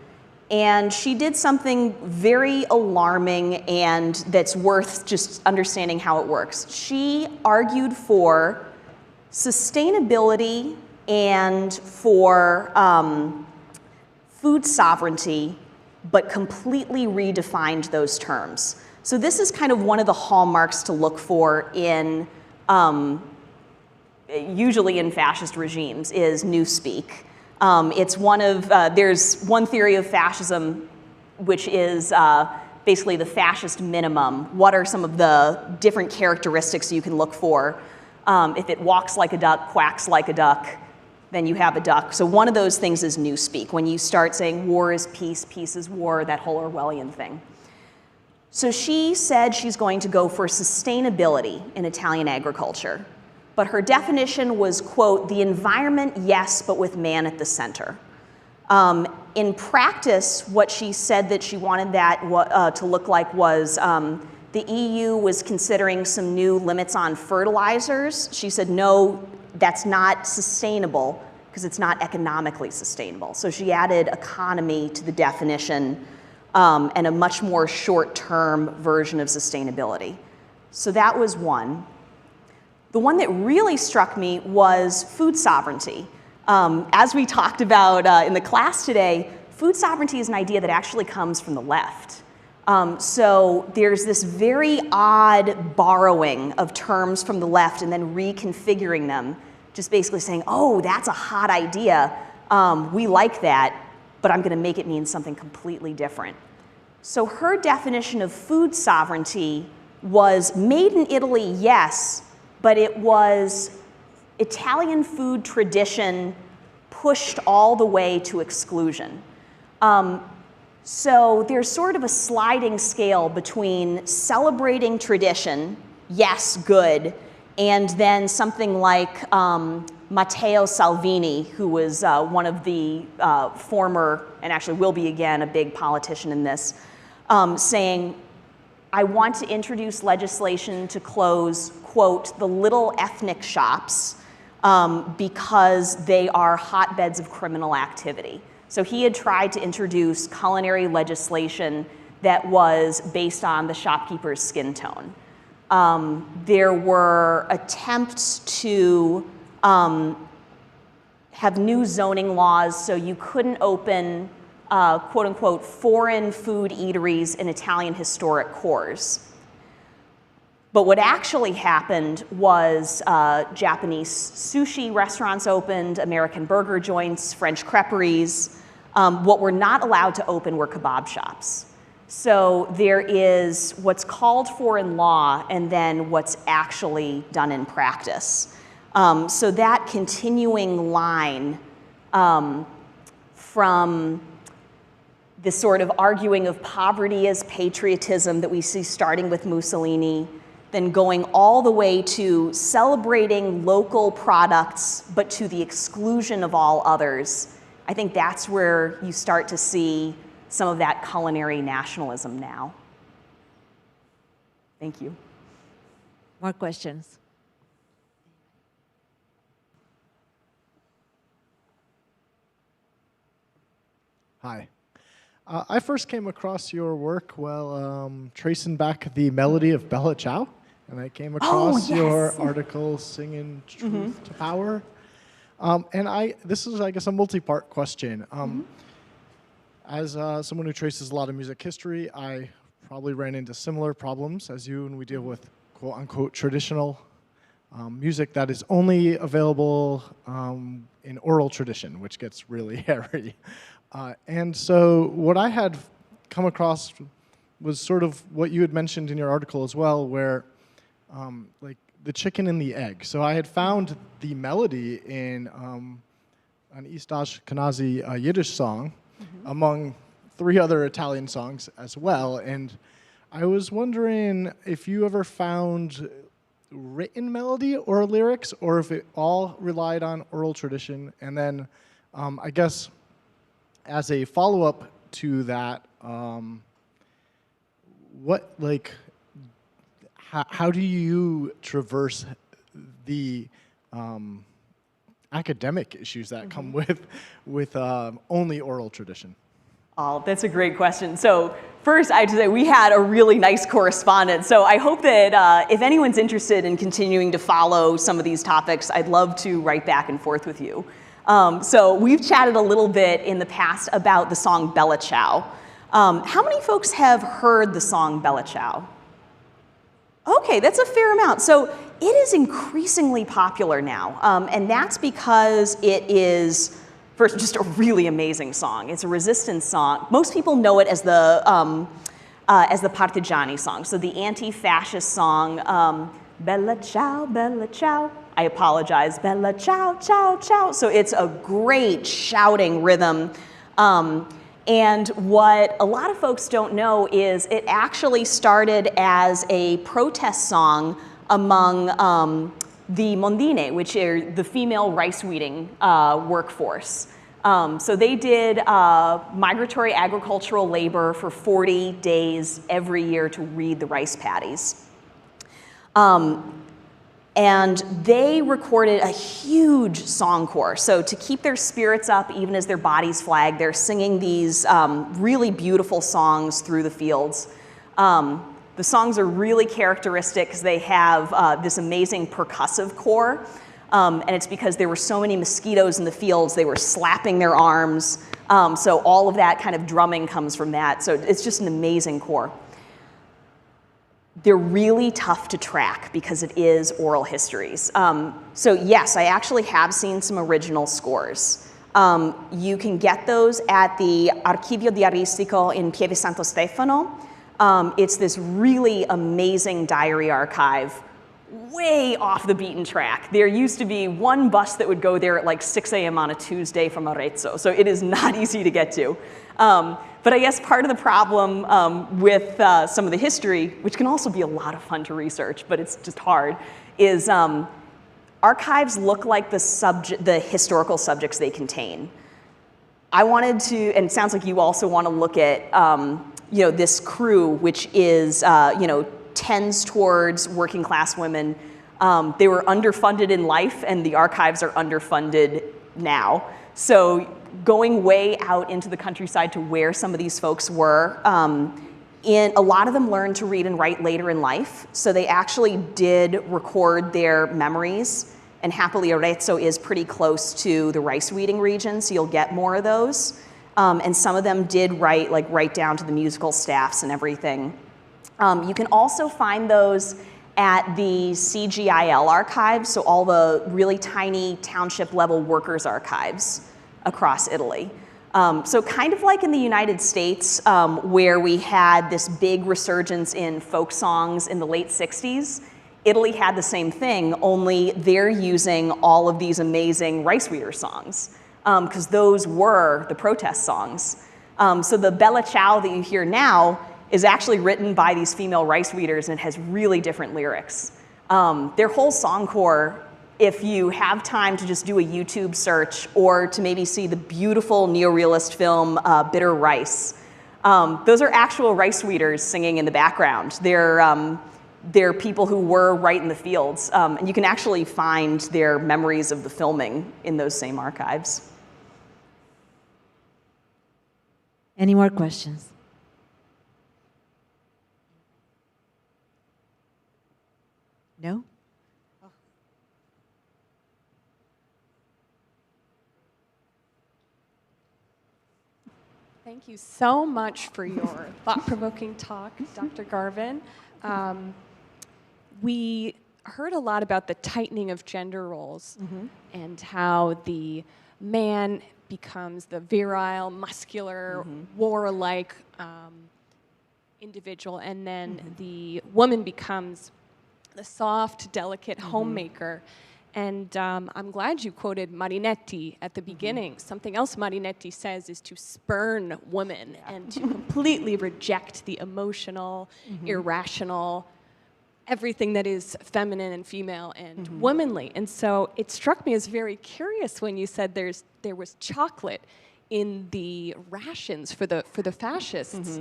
And she did something very alarming and that's worth just understanding how it works. She argued for sustainability and for food sovereignty, but completely redefined those terms. So this is kind of one of the hallmarks to look for in, usually in fascist regimes, is newspeak. It's one of, there's one theory of fascism, which is basically the fascist minimum. What are some of the different characteristics you can look for? If it walks like a duck, quacks like a duck, then you have a duck. So one of those things is newspeak, when you start saying war is peace, peace is war, that whole Orwellian thing. So she said she's going to go for sustainability in Italian agriculture. But her definition was, quote, the environment, yes, but with man at the center. In practice, what she said that she wanted that to look like was the EU was considering some new limits on fertilizers. She said, no, that's not sustainable because it's not economically sustainable. So she added economy to the definition and a much more short-term version of sustainability. So that was one. The one that really struck me was food sovereignty. As we talked about in the class today, food sovereignty is an idea that actually comes from the left. So there's this very odd borrowing of terms from the left and then reconfiguring them, just basically saying, oh, that's a hot idea. We like that, but I'm going to make it mean something completely different. So her definition of food sovereignty was made in Italy, yes, but it was Italian food tradition pushed all the way to exclusion. So there's sort of a sliding scale between celebrating tradition, yes, good, and then something like Matteo Salvini, who was one of the former, and actually will be again, a big politician in this, saying, I want to introduce legislation to close, quote, the little ethnic shops because they are hotbeds of criminal activity. So he had tried to introduce culinary legislation that was based on the shopkeeper's skin tone. There were attempts to have new zoning laws so you couldn't open quote unquote foreign food eateries in Italian historic cores. But what actually happened was Japanese sushi restaurants opened, American burger joints, French creperies. What were not allowed to open were kebab shops. So there is what's called for in law and then what's actually done in practice. So that continuing line from this sort of arguing of poverty as patriotism that we see starting with Mussolini, then going all the way to celebrating local products, but to the exclusion of all others. I think that's where you start to see some of that culinary nationalism now. Thank you. More questions? Hi. I first came across your work while tracing back the melody of Bella Ciao, and I came across your article, Singing Truth to Power. And this is, I guess, a multi-part question. As someone who traces a lot of music history, I probably ran into similar problems as you when we deal with quote-unquote traditional music that is only available in oral tradition, which gets really hairy. And so what I had come across was sort of what you had mentioned in your article as well, where like the chicken and the egg. So I had found the melody in an East Ashkenazi Yiddish song among 3 other Italian songs as well. And I was wondering if you ever found written melody or lyrics, or if it all relied on oral tradition. And then I guess as a follow-up to that, how do you traverse the academic issues that come with only oral tradition? Oh, that's a great question. So first, I have to say we had a really nice correspondence. So I hope that if anyone's interested in continuing to follow some of these topics, I'd love to write back and forth with you. So we've chatted a little bit in the past about the song Bella Ciao. How many folks have heard the song Bella Ciao? Okay, that's a fair amount. So it is increasingly popular now, and that's because it is, first, just a really amazing song. It's a resistance song. Most people know it as the Partigiani song, so the anti-fascist song, Bella Ciao, Bella Ciao. I apologize, bella ciao, ciao, ciao. So it's a great shouting rhythm. And what a lot of folks don't know is it actually started as a protest song among the mondine, which are the female rice weeding workforce. So they did migratory agricultural labor for 40 days every year to weed the rice paddies. And they recorded a huge song corps. So to keep their spirits up, even as their bodies flag, they're singing these really beautiful songs through the fields. The songs are really characteristic because they have this amazing percussive core. And it's because there were so many mosquitoes in the fields, they were slapping their arms. So all of that kind of drumming comes from that. So it's just an amazing core. They're really tough to track because it is oral histories. So yes, I actually have seen some original scores. You can get those at the Archivio Diaristico in Pieve Santo Stefano. It's this really amazing diary archive, way off the beaten track. There used to be one bus that would go there at like 6 a.m. on a Tuesday from Arezzo, so it is not easy to get to. But I guess part of the problem with some of the history, which can also be a lot of fun to research, but it's just hard, is archives look like the historical subjects they contain. I wanted to, and it sounds like you also want to look at this crew, which is tends towards working class women. They were underfunded in life, and the archives are underfunded now. So going way out into the countryside to where some of these folks were, a lot of them learned to read and write later in life. So they actually did record their memories. And happily, Arezzo is pretty close to the rice weeding region, so you'll get more of those. And some of them did write, like right down to the musical staffs and everything. You can also find those at the CGIL archives, so all the really tiny township level workers archives across Italy. So kind of like in the United States, where we had this big resurgence in folk songs in the late 60s, Italy had the same thing, only they're using all of these amazing rice weeder songs, because those were the protest songs. So the Bella Ciao that you hear now is actually written by these female rice weeders, and it has really different lyrics. Their whole song corps, if you have time to just do a YouTube search or to maybe see the beautiful neorealist film Bitter Rice, those are actual rice weeders singing in the background. They're people who were right in the fields, and you can actually find their memories of the filming in those same archives. Any more questions? No? Thank you so much for your thought-provoking talk, Dr. Garvin. We heard a lot about the tightening of gender roles and how the man becomes the virile, muscular, warlike individual, and then the woman becomes the soft, delicate homemaker. And I'm glad you quoted Marinetti at the beginning. Something else Marinetti says is to spurn women and to completely reject the emotional, irrational, everything that is feminine and female and womanly. And so it struck me as very curious when you said there was chocolate in the rations for the fascists.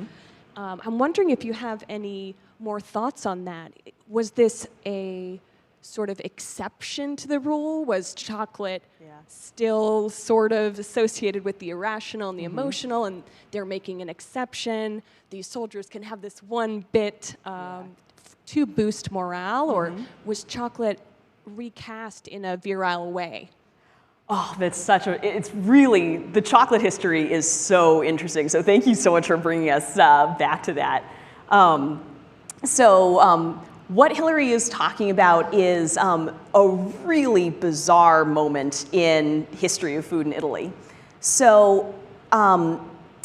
I'm wondering if you have any more thoughts on that. Was this a sort of exception to the rule? Was chocolate still sort of associated with the irrational and the emotional, and they're making an exception? These soldiers can have this one bit to boost morale, or was chocolate recast in a virile way? Oh, it's really, the chocolate history is so interesting. So thank you so much for bringing us back to that. What Hillary is talking about is a really bizarre moment in history of food in Italy. So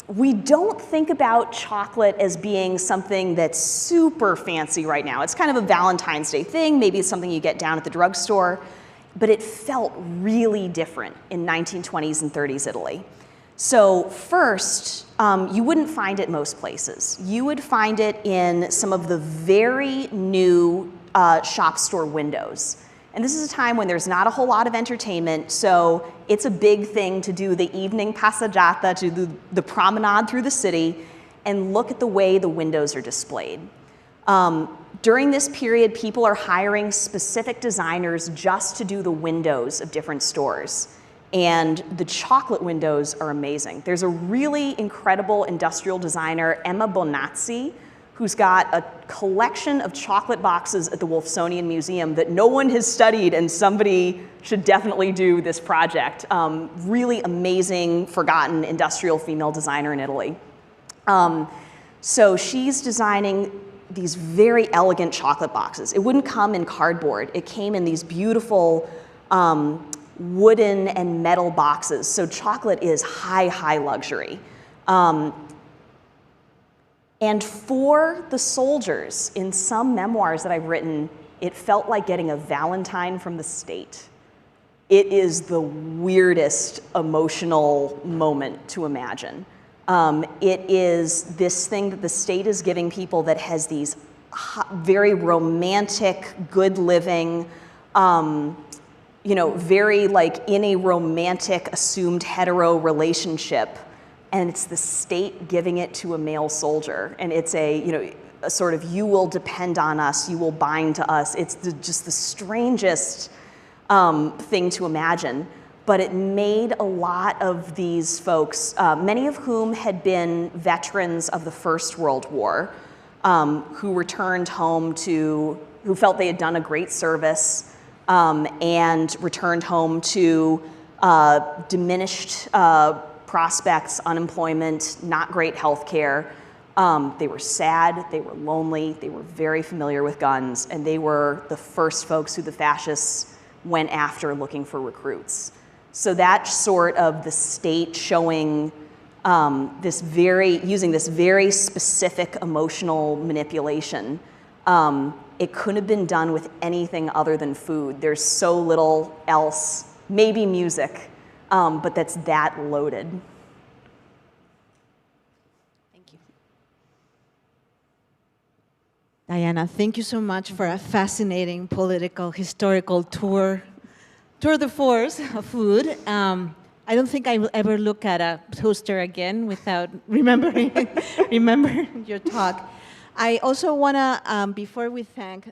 we don't think about chocolate as being something that's super fancy right now. It's kind of a Valentine's Day thing. Maybe it's something you get down at the drugstore. but it felt really different in 1920s and 30s Italy. So first, you wouldn't find it most places. You would find it in some of the very new shop store windows. And this is a time when there's not a whole lot of entertainment, so it's a big thing to do the evening passeggiata, to do the promenade through the city, and look at the way the windows are displayed. During this period, people are hiring specific designers just to do the windows of different stores. And the chocolate windows are amazing. There's a really incredible industrial designer, Emma Bonazzi, who's got a collection of chocolate boxes at the Wolfsonian Museum that no one has studied, and somebody should definitely do this project. Really amazing, forgotten industrial female designer in Italy. So she's designing these very elegant chocolate boxes. It wouldn't come in cardboard. It came in these beautiful wooden and metal boxes. So chocolate is high, high luxury. And for the soldiers, in some memoirs that I've written, it felt like getting a Valentine from the state. It is the weirdest emotional moment to imagine. It is this thing that the state is giving people that has these very romantic, good living, very like in a romantic, assumed hetero relationship. And it's the state giving it to a male soldier. And it's a sort of, you will depend on us, you will bind to us. It's just the strangest thing to imagine. But it made a lot of these folks, many of whom had been veterans of the First World War, who returned home who felt they had done a great service, and returned home to diminished prospects, unemployment, not great health care. They were sad, they were lonely, they were very familiar with guns, and they were the first folks who the fascists went after looking for recruits. So that sort of the state showing using this very specific emotional manipulation, it couldn't have been done with anything other than food. There's so little else, maybe music, but that's that loaded. Thank you. Diana, thank you so much for a fascinating political, historical tour de force of food. I don't think I will ever look at a toaster again without remembering your talk. I also want to, before we thank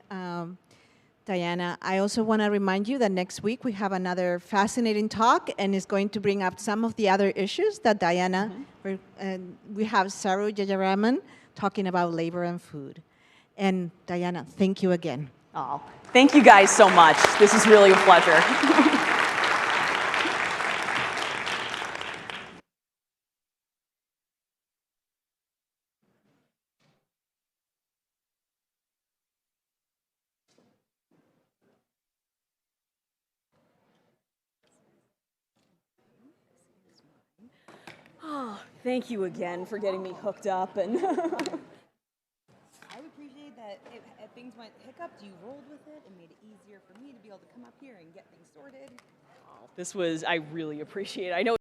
Diana, I also want to remind you that next week we have another fascinating talk, and it's going to bring up some of the other issues that Diana, we have Saru Jajaraman talking about labor and food. And Diana, thank you again. Oh, thank you guys so much. This is really a pleasure. Oh, thank you again for getting me hooked up. And I would appreciate that if things went hiccups, you rolled with it and made it easier for me to be able to come up here and get things sorted. this was, I really appreciate it. I know